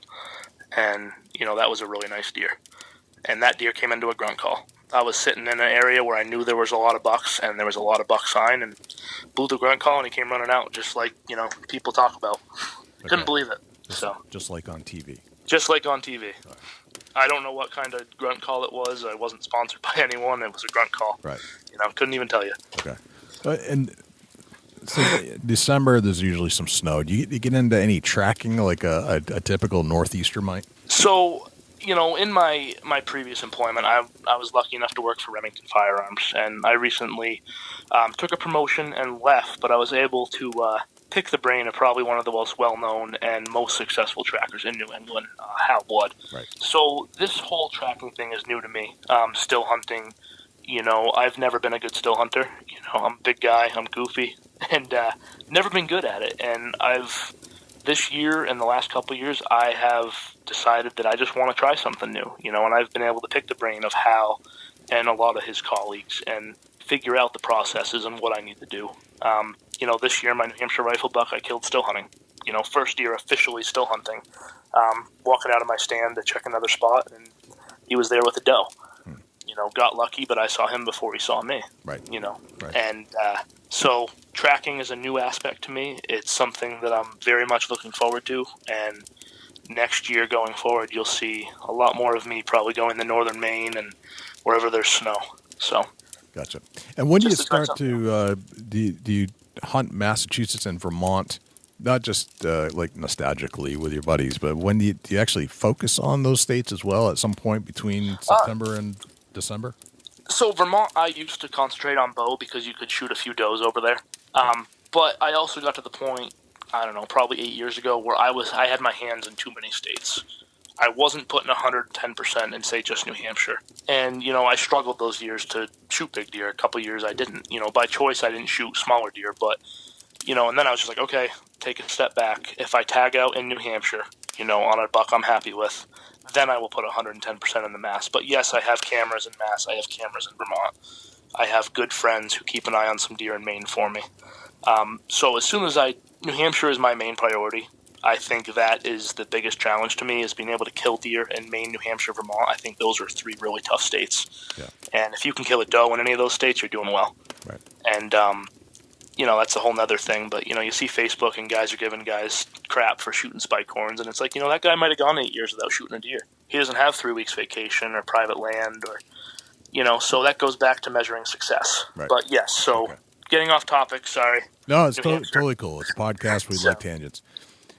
S1: And, that was a really nice deer. And that deer came into a grunt call. I was sitting in an area where I knew there was a lot of bucks, and there was a lot of buck sign, and blew the grunt call, and he came running out, just like, people talk about. Okay. Couldn't believe it.
S2: Just like on TV.
S1: Just like on TV. Right. I don't know what kind of grunt call it was. I wasn't sponsored by anyone. It was a grunt call.
S2: Right.
S1: Couldn't even tell you.
S2: Okay. And so December, there's usually some snow. Do you get into any tracking like a typical northeaster might?
S1: So, in my previous employment, I was lucky enough to work for Remington Firearms, and I recently took a promotion and left, but I was able to pick the brain of probably one of the most well-known and most successful trackers in New England, Hal Blood.
S2: Right.
S1: So this whole tracking thing is new to me. Still hunting, I've never been a good still hunter. I'm a big guy, I'm goofy, and never been good at it. And this year and the last couple of years, I have decided that I just want to try something new, and I've been able to pick the brain of Hal and a lot of his colleagues and figure out the processes and what I need to do. This year, my New Hampshire rifle buck, I killed still hunting. First year officially still hunting. Walking out of my stand to check another spot, and he was there with a doe. got lucky, but I saw him before he saw me.
S2: Right. Right.
S1: And so tracking is a new aspect to me. It's something that I'm very much looking forward to, and next year going forward, you'll see a lot more of me probably going to northern Maine and wherever there's snow. So,
S2: gotcha. And when do you start to do you hunt Massachusetts and Vermont? Not just like nostalgically with your buddies, but when do you actually focus on those states as well at some point between September and December?
S1: So Vermont, I used to concentrate on bow because you could shoot a few does over there. But I also got to the point, I don't know, probably 8 years ago, where I had my hands in too many states. I wasn't putting 110% in, say, just New Hampshire. And, I struggled those years to shoot big deer. A couple years I didn't. By choice, I didn't shoot smaller deer. But, and then I was just like, okay, take a step back. If I tag out in New Hampshire, on a buck I'm happy with, then I will put 110% in the Mass. But yes, I have cameras in Mass. I have cameras in Vermont. I have good friends who keep an eye on some deer in Maine for me. So as soon as New Hampshire is my main priority. I think that is the biggest challenge to me, is being able to kill deer in Maine, New Hampshire, Vermont. I think those are 3 really tough states.
S2: Yeah.
S1: And if you can kill a doe in any of those states, you're doing well.
S2: Right.
S1: And, that's a whole nother thing. But, you see Facebook and guys are giving guys crap for shooting spike horns. And it's like, that guy might have gone 8 years without shooting a deer. He doesn't have 3 weeks vacation or private land or, so that goes back to measuring success.
S2: Right.
S1: But, yes, so getting off topic, sorry.
S2: No, it's totally cool. It's a podcast. We like tangents.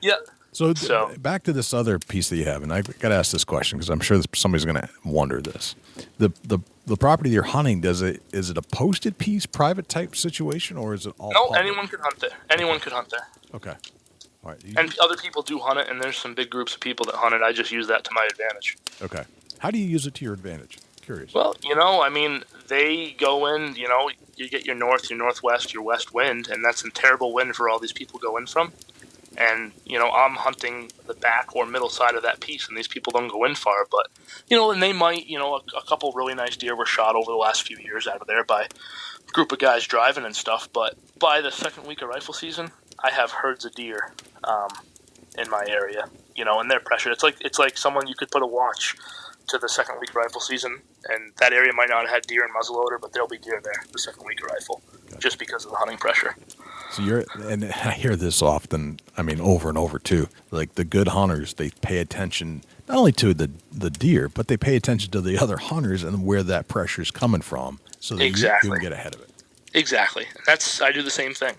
S1: Yeah.
S2: So back to this other piece that you have, and I got to ask this question because I'm sure somebody's going to wonder this. The property you're hunting, is it a posted piece, private type situation, or is it all?
S1: No,
S2: public?
S1: anyone could hunt there. Anyone could hunt there.
S2: Okay. All right.
S1: And other people do hunt it, and there's some big groups of people that hunt it. I just use that to my advantage.
S2: Okay. How do you use it to your advantage? Curious.
S1: Well, they go in, you get your north, your northwest, your west wind, and that's a terrible wind for all these people go in from. And, I'm hunting the back or middle side of that piece, and these people don't go in far. But, and they might, a couple really nice deer were shot over the last few years out of there by a group of guys driving and stuff. But by the second week of rifle season, I have herds of deer in my area, and they're pressured. It's like someone you could put a watch to the second week of rifle season, and that area might not have had deer and muzzleloader, but there'll be deer there the second week of rifle, just because of the hunting pressure.
S2: So and I hear this often, over and over too, like the good hunters, they pay attention not only to the deer, but they pay attention to the other hunters and where that pressure is coming from, so that you can get ahead of it.
S1: Exactly. I do the same thing.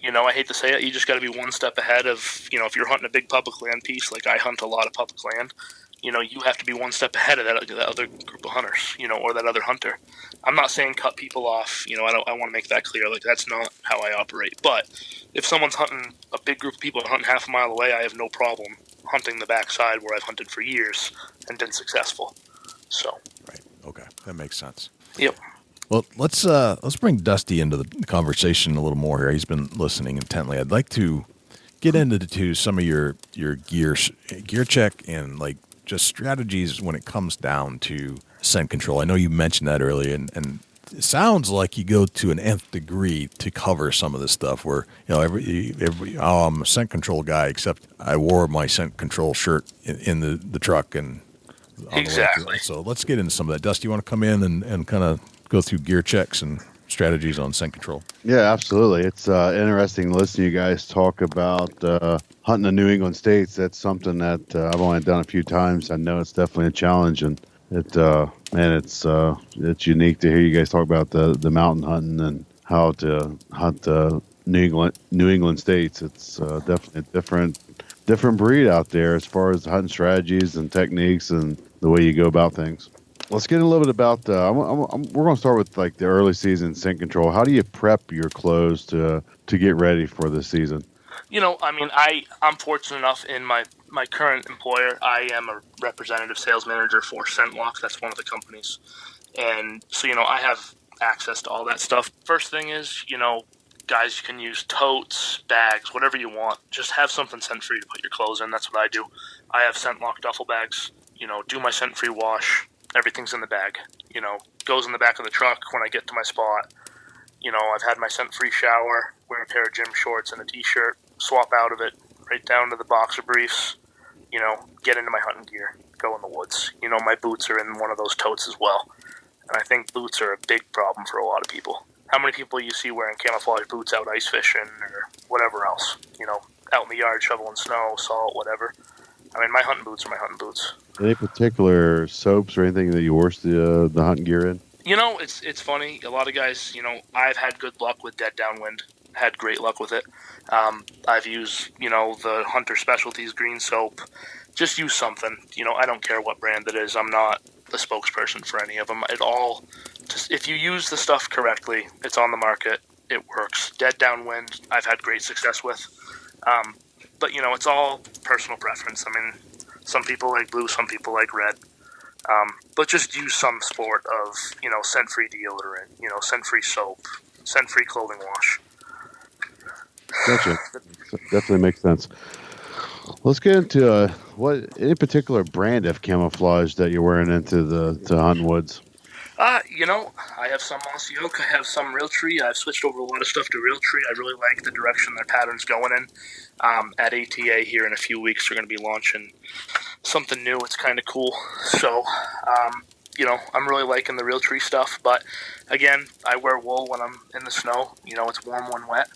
S1: I hate to say it, you just got to be one step ahead of, if you're hunting a big public land piece, like I hunt a lot of public land, you have to be one step ahead of that other group of hunters, or that other hunter. I'm not saying cut people off, I want to make that clear, like that's not how I operate. But if someone's hunting, a big group of people hunting half a mile away, I have no problem hunting the backside where I've hunted for years and been successful. So.
S2: Right. Okay. That makes sense.
S1: Yep.
S2: Well, let's bring Dusty into the conversation a little more here. He's been listening intently. I'd like to get into some of your gear check and like just strategies when it comes down to scent control. I know you mentioned that earlier, and it sounds like you go to an nth degree to cover some of this stuff where, I'm a scent control guy, except I wore my scent control shirt in the truck. And
S1: exactly.
S2: So let's get into some of that. Dusty, you want to come in and kind of go through gear checks and strategies on scent control?
S7: Yeah, absolutely. It's interesting to listen to you guys talk about hunting the New England states. That's something that I've only done a few times. I know it's definitely a challenge, and it's unique to hear you guys talk about the mountain hunting and how to hunt the New England states. It's definitely a different breed out there as far as hunting strategies and techniques and the way you go about things. Let's get a little bit about. We're going to start with like the early season scent control. How do you prep your clothes to get ready for the season?
S1: I'm fortunate enough in my current employer. I am a representative sales manager for ScentLock. That's one of the companies, and so I have access to all that stuff. First thing is, guys can use totes, bags, whatever you want. Just have something scent-free to put your clothes in. That's what I do. I have ScentLock duffel bags. Do my scent-free wash. Everything's in the bag, goes in the back of the truck when I get to my spot. I've had my scent-free shower, wear a pair of gym shorts and a t-shirt, swap out of it, right down to the boxer briefs, get into my hunting gear, go in the woods. My boots are in one of those totes as well. And I think boots are a big problem for a lot of people. How many people you see wearing camouflage boots out ice fishing or whatever else? Out in the yard shoveling snow, salt, whatever. I mean, my hunting boots are my hunting boots.
S7: Any particular soaps or anything that you wash the hunting gear in?
S1: It's funny. A lot of guys, I've had good luck with dead downwind. Had great luck with it. I've used, the Hunter Specialties green soap. Just use something. I don't care what brand it is. I'm not the spokesperson for any of them. If you use the stuff correctly, it's on the market. It works. Dead downwind, I've had great success with. But, it's all personal preference. I mean, some people like blue, some people like red. But just use some sort of, scent-free deodorant, scent-free soap, scent-free clothing wash.
S7: Gotcha. Definitely makes sense. Let's get into any particular brand of camouflage that you're wearing into the hunting woods.
S1: I have some Mossy Oak, I have some Realtree. I've switched over a lot of stuff to Realtree. I really like the direction their pattern's going in. At ATA here in a few weeks, they're going to be launching something new. It's kind of cool. So, I'm really liking the Realtree stuff. But, again, I wear wool when I'm in the snow. It's warm when wet.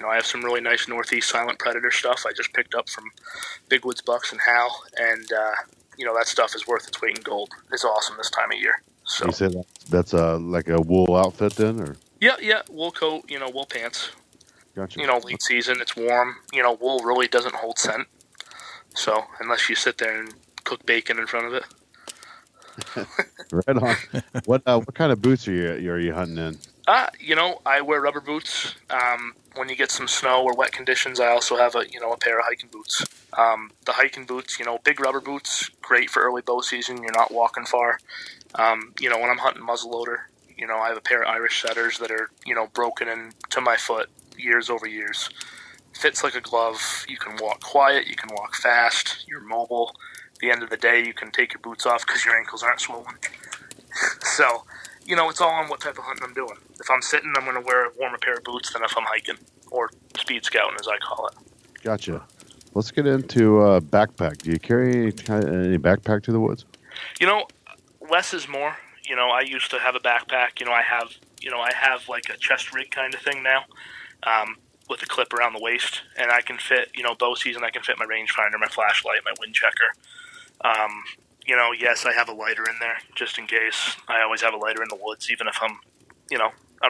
S1: I have some really nice Northeast Silent Predator stuff I just picked up from Big Woods Bucks and Hal. And, that stuff is worth its weight in gold. It's awesome this time of year. So
S7: you said that's like a wool outfit then, or?
S1: Yeah, wool coat, wool pants.
S7: Gotcha.
S1: Late season, it's warm. Wool really doesn't hold scent. So unless you sit there and cook bacon in front of it.
S7: Right on. What kind of boots are you hunting in?
S1: I wear rubber boots. When you get some snow or wet conditions, I also have a pair of hiking boots. The hiking boots, big rubber boots, great for early bow season. You're not walking far. When I'm hunting muzzleloader, I have a pair of Irish setters that are, broken into my foot years over years. Fits like a glove. You can walk quiet. You can walk fast. You're mobile. At the end of the day, you can take your boots off because your ankles aren't swollen. So, it's all on what type of hunting I'm doing. If I'm sitting, I'm going to wear a warmer pair of boots than if I'm hiking, or speed scouting, as I call it.
S7: Gotcha. Let's get into backpack. Do you carry any backpack to the woods?
S1: Less is more. I used to have a backpack. I have like a chest rig kind of thing now, with a clip around the waist, and I can fit, bow season, I can fit my rangefinder, my flashlight, my wind checker. Yes, I have a lighter in there just in case. I always have a lighter in the woods, even if I'm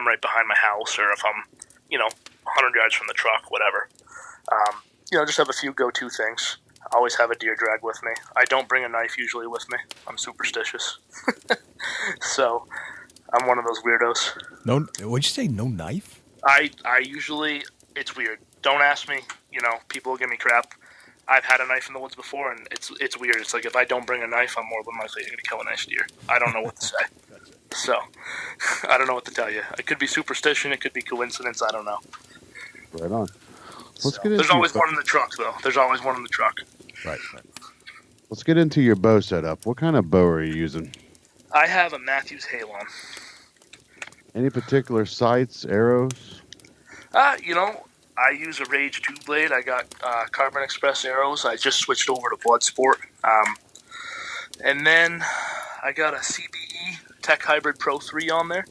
S1: right behind my house, or if I'm, 100 yards from the truck, whatever. Just have a few go-to things. I always have a deer drag with me. I don't bring a knife usually with me. I'm superstitious. So, I'm one of those weirdos.
S2: No, what'd you say? No knife?
S1: I usually, it's weird. Don't ask me. People give me crap. I've had a knife in the woods before, and it's weird. It's like if I don't bring a knife, I'm more than likely going to kill a nice deer. I don't know what to say. So, I don't know what to tell you. It could be superstition. It could be coincidence. I don't know.
S7: Right on.
S1: There's always one in the truck, though. There's always one in the truck.
S2: Right.
S7: Let's get into your bow setup. What kind of bow are you using?
S1: I have a Matthews Halon.
S7: Any particular sights, arrows?
S1: I use a Rage 2 blade. I got Carbon Express arrows. I just switched over to Bloodsport. And then I got a CBE Tech Hybrid Pro 3 on there.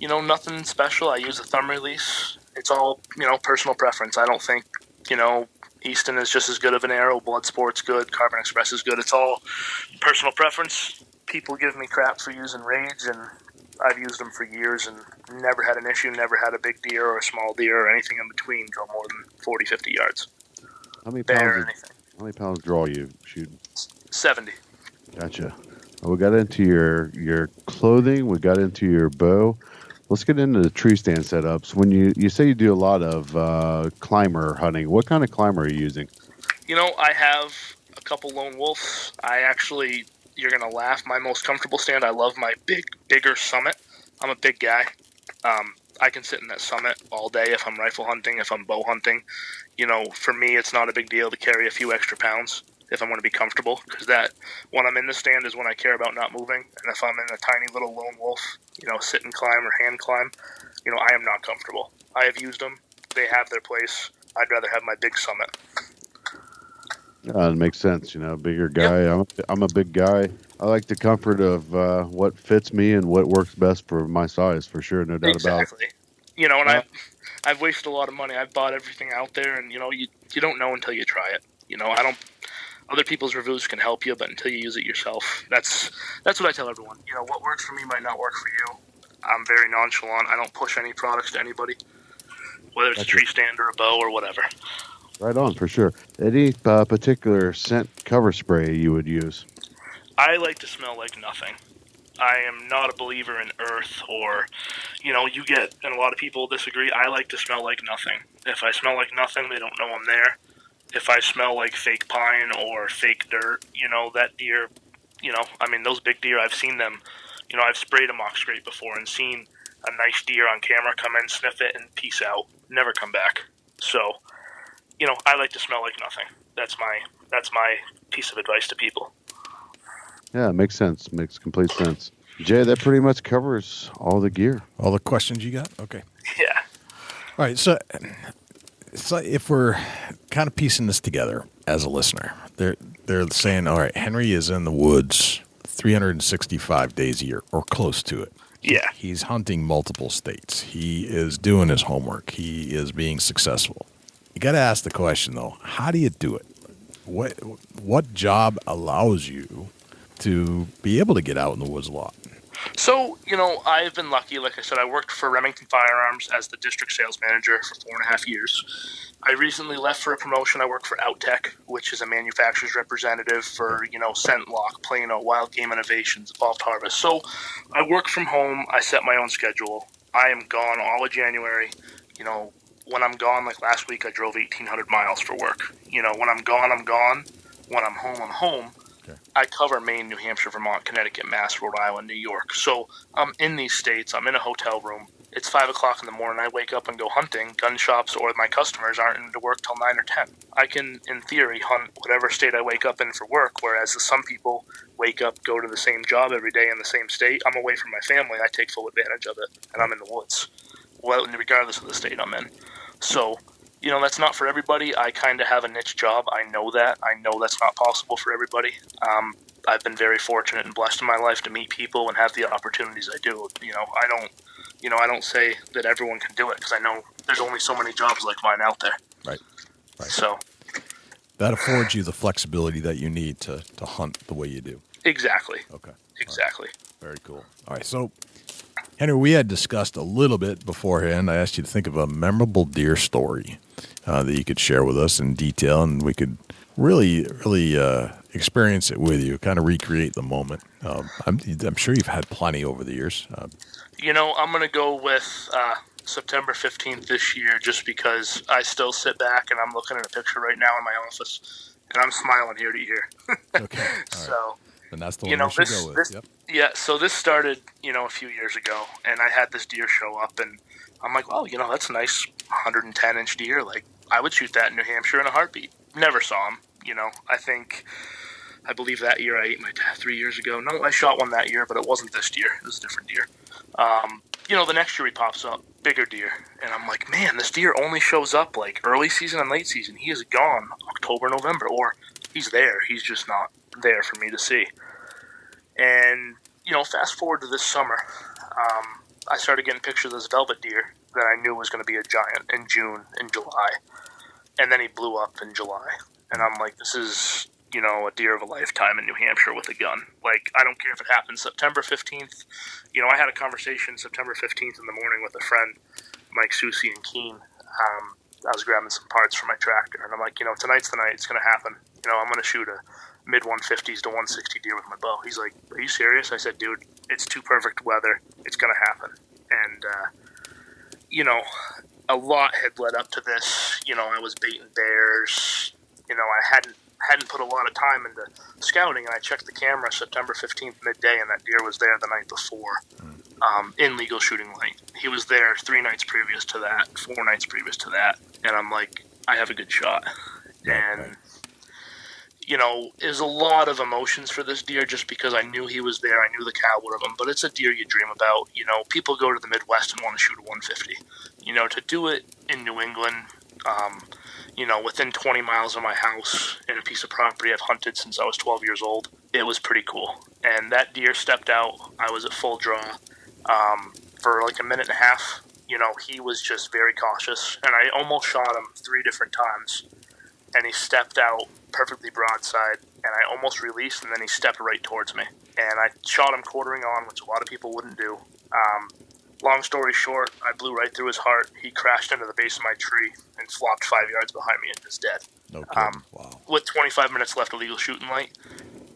S1: Nothing special. I use a thumb release. It's all, personal preference. I don't think, Easton is just as good of an arrow. Bloodsport's good. Carbon Express is good. It's all personal preference. People give me crap for using Rage, and I've used them for years and never had an issue, never had a big deer or a small deer or anything in between go more than 40, 50 yards.
S7: How many pounds draw you shooting?
S1: 70.
S7: Gotcha. Well, we got into your clothing. We got into your bow. Let's get into the tree stand setups. When you say you do a lot of climber hunting, what kind of climber are you using?
S1: I have a couple Lone Wolves. You're going to laugh, my most comfortable stand, I love my bigger Summit. I'm a big guy. I can sit in that Summit all day if I'm rifle hunting, if I'm bow hunting. For me, it's not a big deal to carry a few extra pounds if I'm going to be comfortable, because that, when I'm in the stand, is when I care about not moving. And if I'm in a tiny little Lone Wolf, sit and climb or hand climb, I am not comfortable. I have used them. They have their place. I'd rather have my big Summit.
S7: It makes sense. Bigger guy. I'm a big guy. I like the comfort of what fits me and what works best for my size, for sure, no doubt about it.
S1: Exactly. And
S7: Uh,
S1: I've wasted a lot of money. I've bought everything out there, and you don't know until you try it. I don't. Other people's reviews can help you, but until you use it yourself, that's what I tell everyone. What works for me might not work for you. I'm very nonchalant. I don't push any products to anybody, whether it's a tree stand or a bow or whatever.
S7: Right on, for sure. Any particular scent cover spray you would use?
S1: I like to smell like nothing. I am not a believer in earth or, you get, and a lot of people disagree, I like to smell like nothing. If I smell like nothing, they don't know I'm there. If I smell like fake pine or fake dirt, that deer, those big deer, I've seen them, I've sprayed a mock scrape before and seen a nice deer on camera come in, sniff it, and peace out. Never come back. So, I like to smell like nothing. That's my piece of advice to people.
S7: Yeah, it makes sense. Makes complete sense. Jay, that pretty much covers all the gear.
S2: All the questions you got? Okay.
S1: Yeah.
S2: All right. So if we're kind of piecing this together as a listener, they're saying, all right, Henry is in the woods 365 days a year or close to it.
S1: Yeah.
S2: He's hunting multiple states. He is doing his homework. He is being successful. You got to ask the question, though, how do you do it? What job allows you to be able to get out in the woods a lot?
S1: So, I've been lucky. Like I said, I worked for Remington Firearms as the district sales manager for 4.5 years. I recently left for a promotion. I work for OutTech, which is a manufacturer's representative for, ScentLock, Plano, Wild Game Innovations, Evolved Harvest. So I work from home. I set my own schedule. I am gone all of January. When I'm gone, like last week, I drove 1,800 miles for work. When I'm gone, I'm gone. When I'm home. I cover Maine, New Hampshire, Vermont, Connecticut, Mass, Rhode Island, New York. So I'm in these states. I'm in a hotel room. It's 5 o'clock in the morning. I wake up and go hunting. Gun shops or my customers aren't into work till 9 or 10. I can, in theory, hunt whatever state I wake up in for work, whereas some people wake up, go to the same job every day in the same state. I'm away from my family. I take full advantage of it, and I'm in the woods, regardless of the state I'm in. So, that's not for everybody. I kind of have a niche job. I know that. I know that's not possible for everybody. I've been very fortunate and blessed in my life to meet people and have the opportunities I do. I don't say that everyone can do it because I know there's only so many jobs like mine out there.
S2: Right.
S1: So
S2: that affords you the flexibility that you need to hunt the way you do.
S1: Exactly.
S2: Okay.
S1: Exactly.
S2: Right. Very cool. All right. So, Henry, we had discussed a little bit beforehand. I asked you to think of a memorable deer story that you could share with us in detail, and we could really experience it with you, kind of recreate the moment. I'm sure you've had plenty over the years.
S1: I'm going to go with September 15th this year just because I still sit back and I'm looking at a picture right now in my office, and I'm smiling ear to ear.
S2: Okay. All right.
S1: So,
S2: and that's the one we should go with. Yep.
S1: Yeah, so this started, a few years ago, and I had this deer show up, and I'm like, well, that's a nice 110-inch deer. Like, I would shoot that in New Hampshire in a heartbeat. Never saw him, I believe that year I ate my 3 years ago. No, I shot one that year, but it wasn't this deer. It was a different deer. The next year he pops up, bigger deer, and I'm like, man, this deer only shows up like early season and late season. He is gone October, November, or he's there. He's just not there for me to see. And, fast forward to this summer, I started getting pictures of this velvet deer that I knew was going to be a giant in June and July. And then he blew up in July. And I'm like, this is, a deer of a lifetime in New Hampshire with a gun. Like, I don't care if it happens September 15th. I had a conversation September 15th in the morning with a friend, Mike Susi and Keene. I was grabbing some parts for my tractor. And I'm like, tonight's the night. It's going to happen. I'm going to shoot a mid-150s to 160 deer with my bow. He's like, are you serious? I said, dude, it's too perfect weather. It's going to happen. And, a lot had led up to this. I was baiting bears. I hadn't put a lot of time into scouting, and I checked the camera September 15th midday, and that deer was there the night before in legal shooting light. He was there 3 nights previous to that, 4 nights previous to that, and I'm like, I have a good shot. And there's a lot of emotions for this deer just because I knew he was there. I knew the caliber of him, but it's a deer you dream about. People go to the Midwest and want to shoot a 150. To do it in New England, Within 20 miles of my house in a piece of property I've hunted since I was 12 years old. It was pretty cool. And that deer stepped out. I was at full draw for like a minute and a half. He was just very cautious. And I almost shot him 3 different times. And he stepped out perfectly broadside. And I almost released, and then he stepped right towards me. And I shot him quartering on, which a lot of people wouldn't do. Long story short, I blew right through his heart. He crashed into the base of my tree and flopped 5 yards behind me and is dead.
S2: No kidding. Wow.
S1: With 25 minutes left of legal shooting light,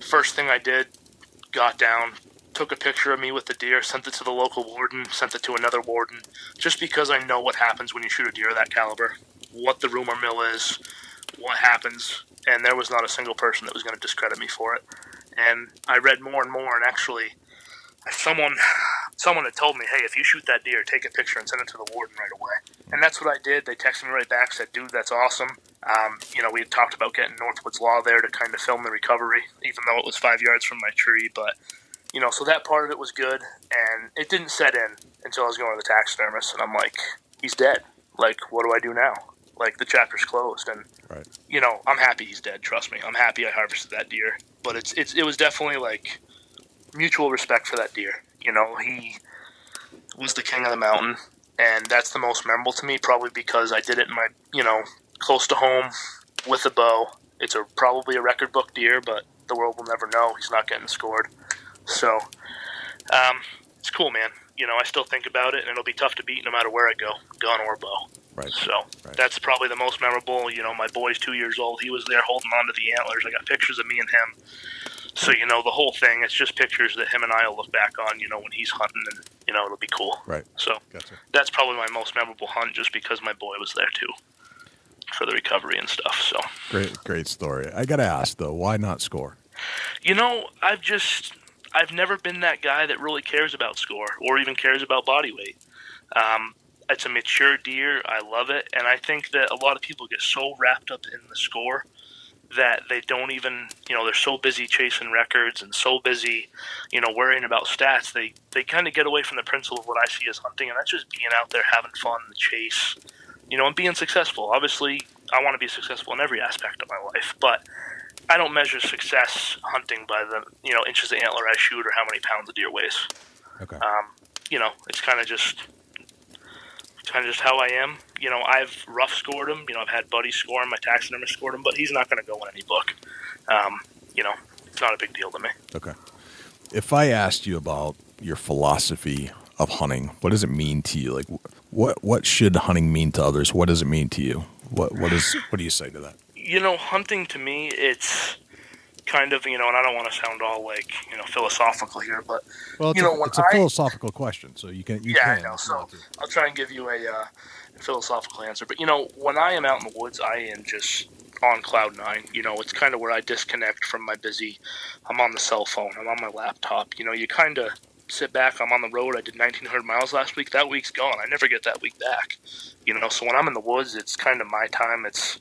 S1: first thing I did, got down, took a picture of me with the deer, sent it to the local warden, sent it to another warden, just because I know what happens when you shoot a deer of that caliber, what the rumor mill is, what happens, and there was not a single person that was going to discredit me for it. And I read more and more, and actually, someone had told me, hey, if you shoot that deer, take a picture and send it to the warden right away. And that's what I did. They texted me right back, said, dude, that's awesome. We had talked about getting Northwoods Law there to kind of film the recovery, even though it was 5 yards from my tree. But, so that part of it was good. And it didn't set in until I was going to the taxidermist. And I'm like, he's dead. Like, what do I do now? Like, the chapter's closed. And,
S2: right.
S1: I'm happy he's dead. Trust me. I'm happy I harvested that deer. But it was definitely like mutual respect for that deer. He was the king of the mountain, and that's the most memorable to me, probably because I did it in my, close to home with a bow. It's probably a record book deer, but the world will never know. He's not getting scored. So, it's cool, man. I still think about it, and it'll be tough to beat no matter where I go, gun or bow.
S2: Right.
S1: So, That's probably the most memorable. My boy's 2 years old. He was there holding on to the antlers. I got pictures of me and him. So, the whole thing, it's just pictures that him and I will look back on, when he's hunting, and, it'll be cool.
S2: Right.
S1: So,
S2: Gotcha.
S1: That's probably my most memorable hunt, just because my boy was there, too, for the recovery and stuff, so.
S2: Great story. I got to ask, though, why not score?
S1: I've never been that guy that really cares about score, or even cares about body weight. It's a mature deer. I love it, and I think that a lot of people get so wrapped up in the score that they don't even, they're so busy chasing records and so busy, worrying about stats. They kind of get away from the principle of what I see as hunting, and that's just being out there having fun, the chase, and being successful. Obviously, I want to be successful in every aspect of my life, but I don't measure success hunting by the, inches of antler I shoot or how many pounds a deer weighs.
S2: Okay.
S1: It's kind of just how I am. I've rough scored him. I've had buddies score him. My taxidermist scored him, but he's not going to go in any book. It's not a big deal to me.
S2: Okay. If I asked you about your philosophy of hunting, what does it mean to you? Like, what should hunting mean to others? What does it mean to you? What do you say to that?
S1: Hunting to me, it's kind of, and I don't want to sound all like, philosophical here, but
S2: it's a philosophical question, so you can.
S1: I know. So I'll try and give you a philosophical answer. But when I am out in the woods, I am just on cloud nine. It's kind of where I disconnect from my busy. I'm on the cell phone. I'm on my laptop. You kind of sit back. I'm on the road. I did 1,900 miles last week. That week's gone. I never get that week back. So when I'm in the woods, it's kind of my time. It's,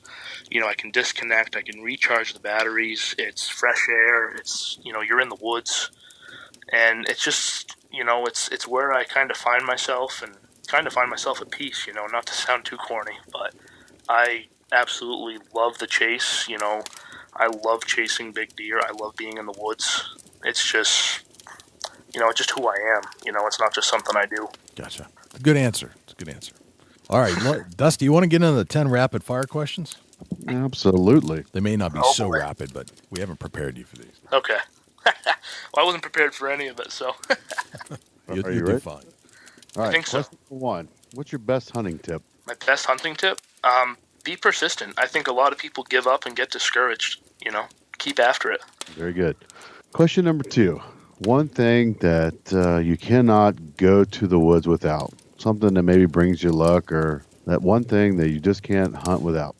S1: I can disconnect. I can recharge the batteries. It's fresh air. It's, you're in the woods. And it's just, it's where I kind of find myself and kind of find myself at peace, not to sound too corny, but I absolutely love the chase. I love chasing big deer. I love being in the woods. It's just, it's just who I am. It's not just something I do.
S2: Gotcha. It's a good answer. All right, Dusty, you want to get into the 10 rapid fire questions?
S7: Absolutely.
S2: They may not be so rapid, but we haven't prepared you for these.
S1: Okay. Well, I wasn't prepared for any of it, so.
S2: You'll
S7: ready?
S2: do fine.
S7: All right,
S1: I think so.
S7: question number 1. What's your best hunting tip?
S1: My best hunting tip? Be persistent. I think a lot of people give up and get discouraged. Keep after it.
S7: Very good. Question number 2. One thing that you cannot go to the woods without. Something that maybe brings you luck, or that one thing that you just can't hunt without.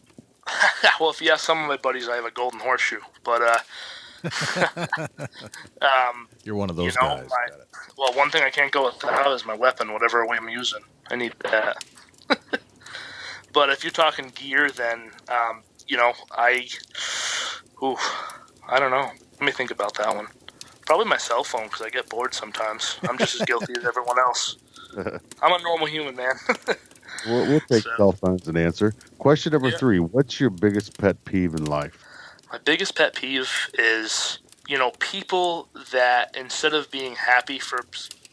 S1: Well, if you ask some of my buddies, I have a golden horseshoe. But
S2: you're one of those guys.
S1: Well, one thing I can't go without is my weapon, whatever way I'm using. I need that. But if you're talking gear, then I don't know. Let me think about that one. Probably my cell phone, because I get bored sometimes. I'm just as guilty as everyone else. I'm a normal human, man.
S7: We'll take
S1: So,
S7: cell phones as an answer. Question number
S1: yeah.
S7: 3. What's your biggest pet peeve in life?
S1: My biggest pet peeve is, people that instead of being happy for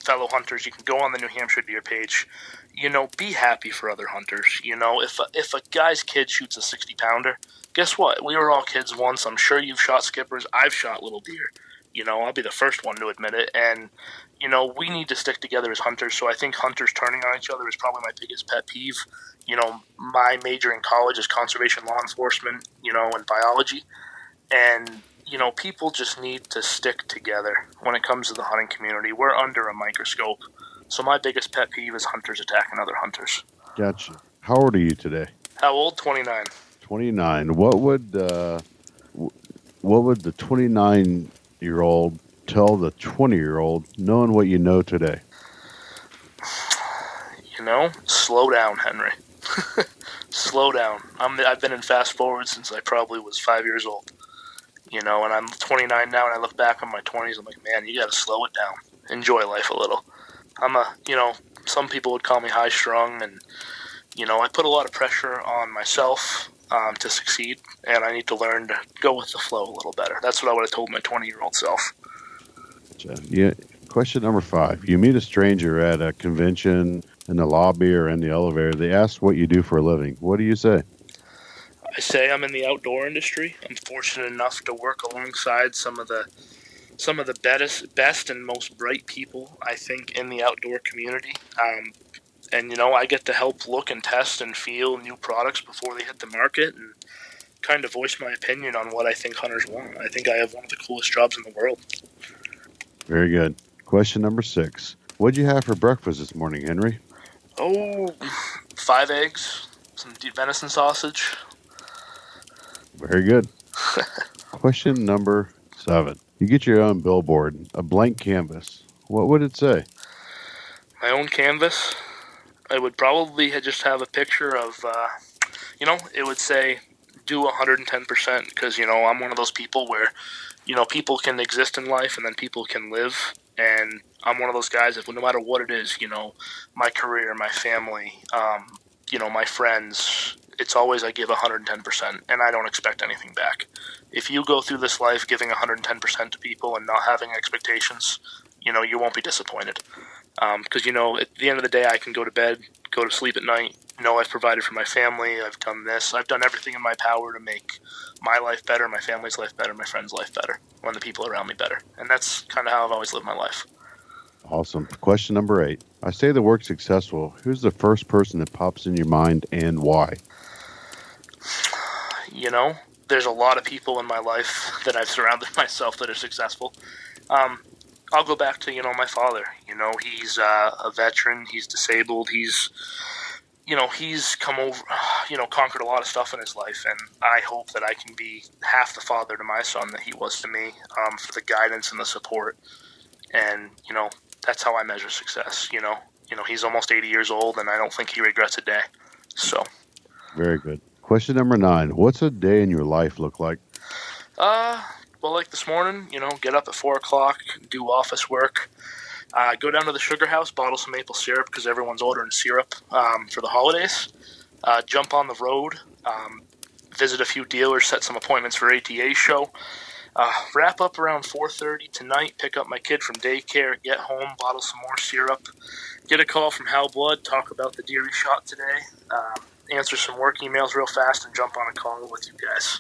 S1: fellow hunters, you can go on the New Hampshire deer page, be happy for other hunters. If a guy's kid shoots a 60-pounder, guess what? We were all kids once. I'm sure you've shot skippers. I've shot little deer. I'll be the first one to admit it. And, we need to stick together as hunters. So I think hunters turning on each other is probably my biggest pet peeve. My major in college is conservation law enforcement, and biology. And, people just need to stick together when it comes to the hunting community. We're under a microscope. So my biggest pet peeve is hunters attacking other hunters.
S7: Gotcha. How old are you today?
S1: How old? 29.
S7: 29. What would the 29-year-old tell the 20-year-old, knowing what you know today?
S1: Slow down, Henry. Slow down. I've been in fast forward since I probably was 5 years old. And I'm 29 now, and I look back on my 20s, I'm like, man, you got to slow it down. Enjoy life a little. Some people would call me high-strung, and, I put a lot of pressure on myself to succeed, and I need to learn to go with the flow a little better. That's what I would have told my 20-year-old self.
S7: Yeah. Question number 5. You meet a stranger at a convention, in the lobby or in the elevator. They ask what you do for a living. What do you say?
S1: I say I'm in the outdoor industry. I'm fortunate enough to work alongside some of the best and most bright people, I think, in the outdoor community. And I get to help look and test and feel new products before they hit the market, and kind of voice my opinion on what I think hunters want. I think I have one of the coolest jobs in the world.
S7: Very good. Question number 6. What'd you have for breakfast this morning, Henry?
S1: 5 eggs, some deep venison sausage.
S7: Very good. Question number 7. You get your own billboard, a blank canvas. What would it say?
S1: My own canvas? I would probably just have a picture of, it would say, do 110%, because, I'm one of those people where, people can exist in life and then people can live. And I'm one of those guys that no matter what it is, my career, my family, my friends, it's always I give 110%, and I don't expect anything back. If you go through this life giving 110% to people and not having expectations, you won't be disappointed. Because, at the end of the day, I can go to bed, go to sleep at night, I've provided for my family, I've done this, I've done everything in my power to make my life better, my family's life better, my friends' life better, and the people around me better. And that's kind of how I've always lived my life.
S7: Awesome. Question number 8. I say the word successful. Who's the first person that pops in your mind and why?
S1: There's a lot of people in my life that I've surrounded myself that are successful. I'll go back to, my father. He's a veteran. He's disabled. He's come over, conquered a lot of stuff in his life. And I hope that I can be half the father to my son that he was to me, for the guidance and the support. And, that's how I measure success. He's almost 80 years old, and I don't think he regrets a day. So.
S7: Very good. Question number 9. What's a day in your life look like?
S1: Well, like this morning, get up at 4 o'clock, do office work, go down to the sugar house, bottle some maple syrup because everyone's ordering syrup for the holidays, jump on the road, visit a few dealers, set some appointments for ATA show, wrap up around 4:30 tonight, pick up my kid from daycare, get home, bottle some more syrup, get a call from Hal Blood, talk about the deer he shot today, answer some work emails real fast, and jump on a call with you guys.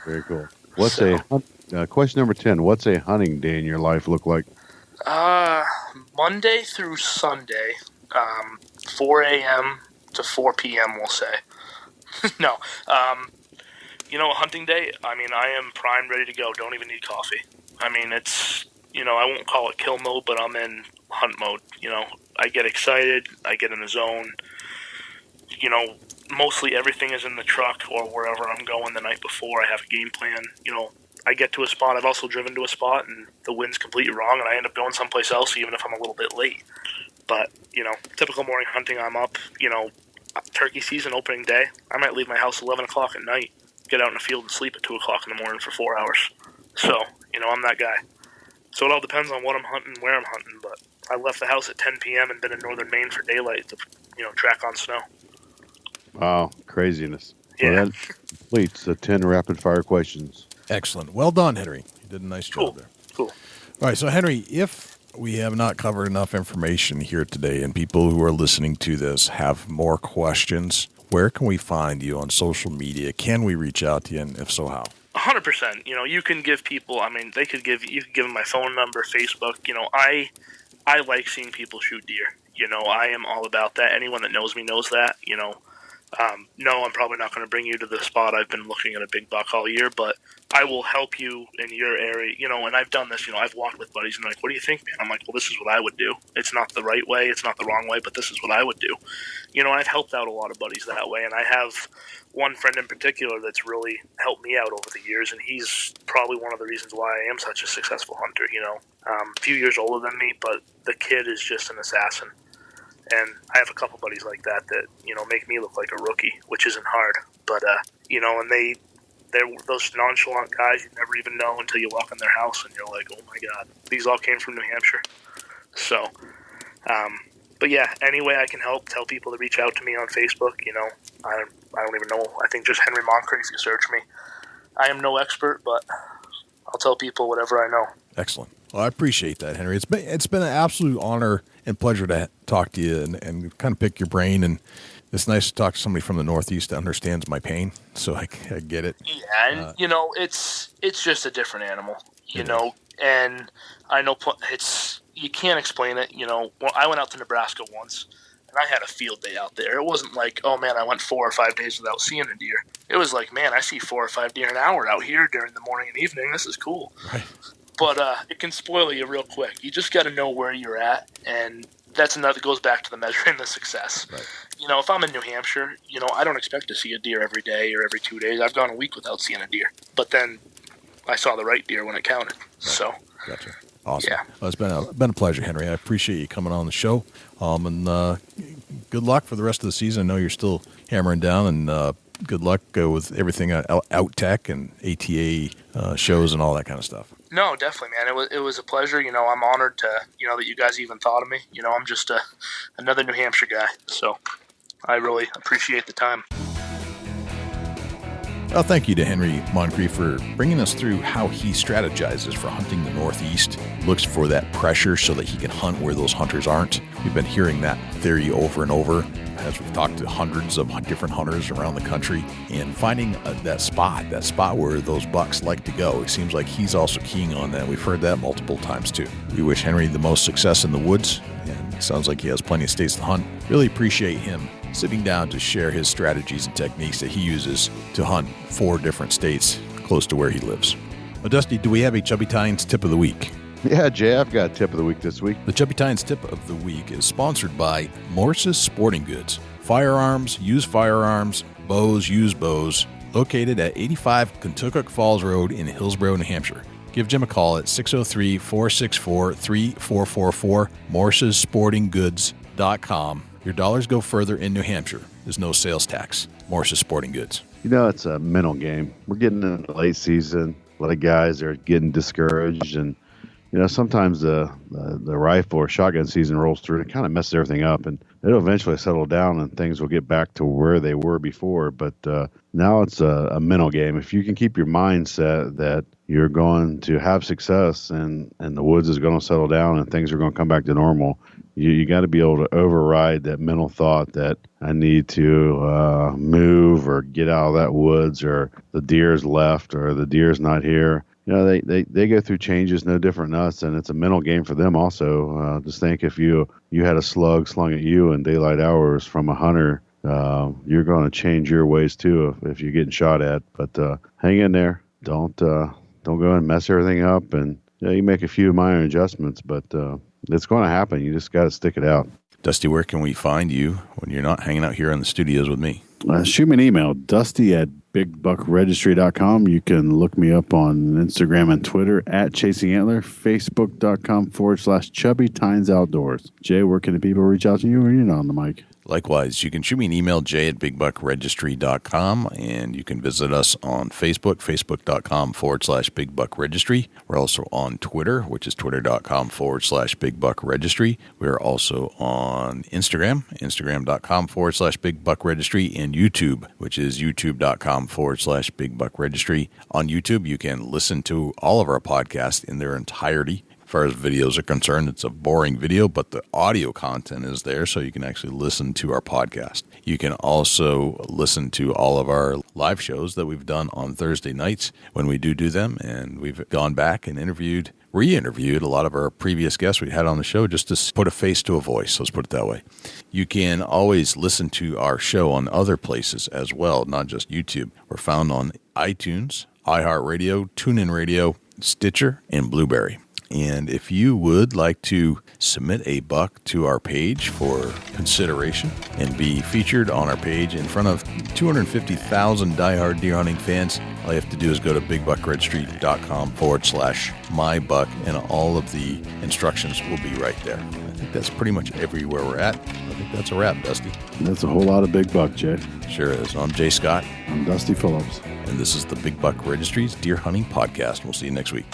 S7: Very cool. Question number 10. What's a hunting day in your life look like?
S1: Monday through Sunday, 4 a.m. to 4 p.m. we'll say. No, a hunting day, I am primed, ready to go. Don't even need coffee. It's, I won't call it kill mode, but I'm in hunt mode. I get excited. I get in the zone. Mostly everything is in the truck or wherever I'm going the night before. I have a game plan. I get to a spot. I've also driven to a spot and the wind's completely wrong and I end up going someplace else even if I'm a little bit late. But, typical morning hunting, I'm up, turkey season, opening day. I might leave my house 11 o'clock at night, get out in the field and sleep at 2 o'clock in the morning for 4 hours. So, I'm that guy. So it all depends on what I'm hunting, where I'm hunting, but I left the house at 10 p.m. and been in northern Maine for daylight to, track on snow.
S7: Wow, craziness.
S1: Yeah.
S7: Well, that completes the 10 rapid-fire questions.
S2: Excellent. Well done, Henry. You did a nice job there.
S1: Cool.
S2: All right, so Henry, if we have not covered enough information here today and people who are listening to this have more questions, where can we find you on social media? Can we reach out to you, and if so, how?
S1: 100%. You can give people, you could give them my phone number, Facebook. I like seeing people shoot deer. I am all about that. Anyone that knows me knows that. No, I'm probably not going to bring you to the spot. I've been looking at a big buck all year, but I will help you in your area. And I've done this. I've walked with buddies and they're like, "What do you think, man?" I'm like, "Well, this is what I would do. It's not the right way. It's not the wrong way, but this is what I would do." I've helped out a lot of buddies that way, and I have one friend in particular that's really helped me out over the years, and he's probably one of the reasons why I am such a successful hunter. A few years older than me, but the kid is just an assassin. And I have a couple buddies like that make me look like a rookie, which isn't hard. But, and they're those nonchalant guys you never even know until you walk in their house and you're like, oh my God, these all came from New Hampshire. So, but yeah, any way I can help, tell people to reach out to me on Facebook. I don't even know. I think just Henry Moncrief, you search me. I am no expert, but I'll tell people whatever I know.
S2: Excellent. Well, I appreciate that, Henry. It's been an absolute honor and pleasure to talk to you and kind of pick your brain. And it's nice to talk to somebody from the Northeast that understands my pain, so I get it.
S1: Yeah, and it's just a different animal, and I know you can't explain it. Well, I went out to Nebraska once, and I had a field day out there. It wasn't like, oh man, I went 4 or 5 days without seeing a deer. It was like, man, I see 4 or 5 deer an hour out here during the morning and evening. This is cool.
S2: Right.
S1: But it can spoil you real quick. You just got to know where you're at, and that's another goes back to the measuring the success.
S2: Right.
S1: If I'm in New Hampshire, I don't expect to see a deer every day or every 2 days. I've gone a week without seeing a deer, but then I saw the right deer when it counted. Right. So,
S2: gotcha. Awesome.
S1: Yeah.
S2: Well, it's been a pleasure, Henry. I appreciate you coming on the show. And good luck for the rest of the season. I know you're still hammering down, and good luck with everything out tech and ATA shows and all that kind of stuff.
S1: No, definitely, man. It was a pleasure. I'm honored to that you guys even thought of me. I'm just another New Hampshire guy, so I really appreciate the time.
S2: Well, thank you to Henry Moncrief for bringing us through how he strategizes for hunting the Northeast, looks for that pressure so that he can hunt where those hunters aren't. We've been hearing that theory over and over as we've talked to hundreds of different hunters around the country, and finding that spot where those bucks like to go. It seems like he's also keying on that. We've heard that multiple times too. We wish Henry the most success in the woods, and it sounds like he has plenty of states to hunt. Really appreciate him sitting down to share his strategies and techniques that he uses to hunt 4 different states close to where he lives. Well, Dusty, do we have a Chubby Tines tip of the week?
S7: Yeah, Jay, I've got a tip of the week this week.
S2: The Chubby Tines tip of the week is sponsored by Morse's Sporting Goods. Firearms, used firearms, bows, used bows, located at 85 Kentucky Falls Road in Hillsborough, New Hampshire. Give Jim a call at 603-464-3444, morsessportinggoods.com. Your dollars go further in New Hampshire. There's no sales tax. Morse's Sporting Goods.
S7: It's a mental game. We're getting in the late season. A lot of guys are getting discouraged, and sometimes the rifle or shotgun season rolls through and it kind of messes everything up, and it'll eventually settle down and things will get back to where they were before. But now it's a mental game. If you can keep your mindset that you're going to have success and the woods is going to settle down and things are going to come back to normal, you got to be able to override that mental thought that I need to move or get out of that woods, or the deer's left, or the deer's not here. They go through changes no different than us, and it's a mental game for them also. Just think if you had a slug slung at you in daylight hours from a hunter, you're going to change your ways too if you're getting shot at. But hang in there. Don't go and mess everything up, and you make a few minor adjustments, but it's going to happen. You just got to stick it out.
S2: Dusty, where can we find you when you're not hanging out here in the studios with me?
S7: Shoot me an email, dusty@bigbuckregistry.com. You can look me up on Instagram and Twitter @ChasingAntler, Facebook.com/Chubby Tines Outdoors. Jay, where can the people reach out to you, or you're not on the mic?
S2: Likewise, you can shoot me an email, jay@bigbuckregistry.com, and you can visit us on Facebook, facebook.com/bigbuckregistry. We're also on Twitter, which is twitter.com/bigbuckregistry. We're also on Instagram, instagram.com/bigbuckregistry, and YouTube, which is youtube.com/bigbuckregistry. On YouTube, you can listen to all of our podcasts in their entirety. As far as videos are concerned, it's a boring video, but the audio content is there, so you can actually listen to our podcast. You can also listen to all of our live shows that we've done on Thursday nights when we do them, and we've gone back and re-interviewed a lot of our previous guests we had on the show just to put a face to a voice, let's put it that way. You can always listen to our show on other places as well, not just YouTube. We're found on iTunes, iHeartRadio, TuneIn Radio, Stitcher, and Blueberry. And if you would like to submit a buck to our page for consideration and be featured on our page in front of 250,000 diehard deer hunting fans, all you have to do is go to bigbuckregistry.com/mybuck, and all of the instructions will be right there. I think that's pretty much everywhere we're at. I think that's a wrap, Dusty.
S7: That's a whole lot of big buck, Jay.
S2: Sure is. I'm Jay Scott.
S7: I'm Dusty Phillips.
S2: And this is the Big Buck Registry's Deer Hunting Podcast. We'll see you next week.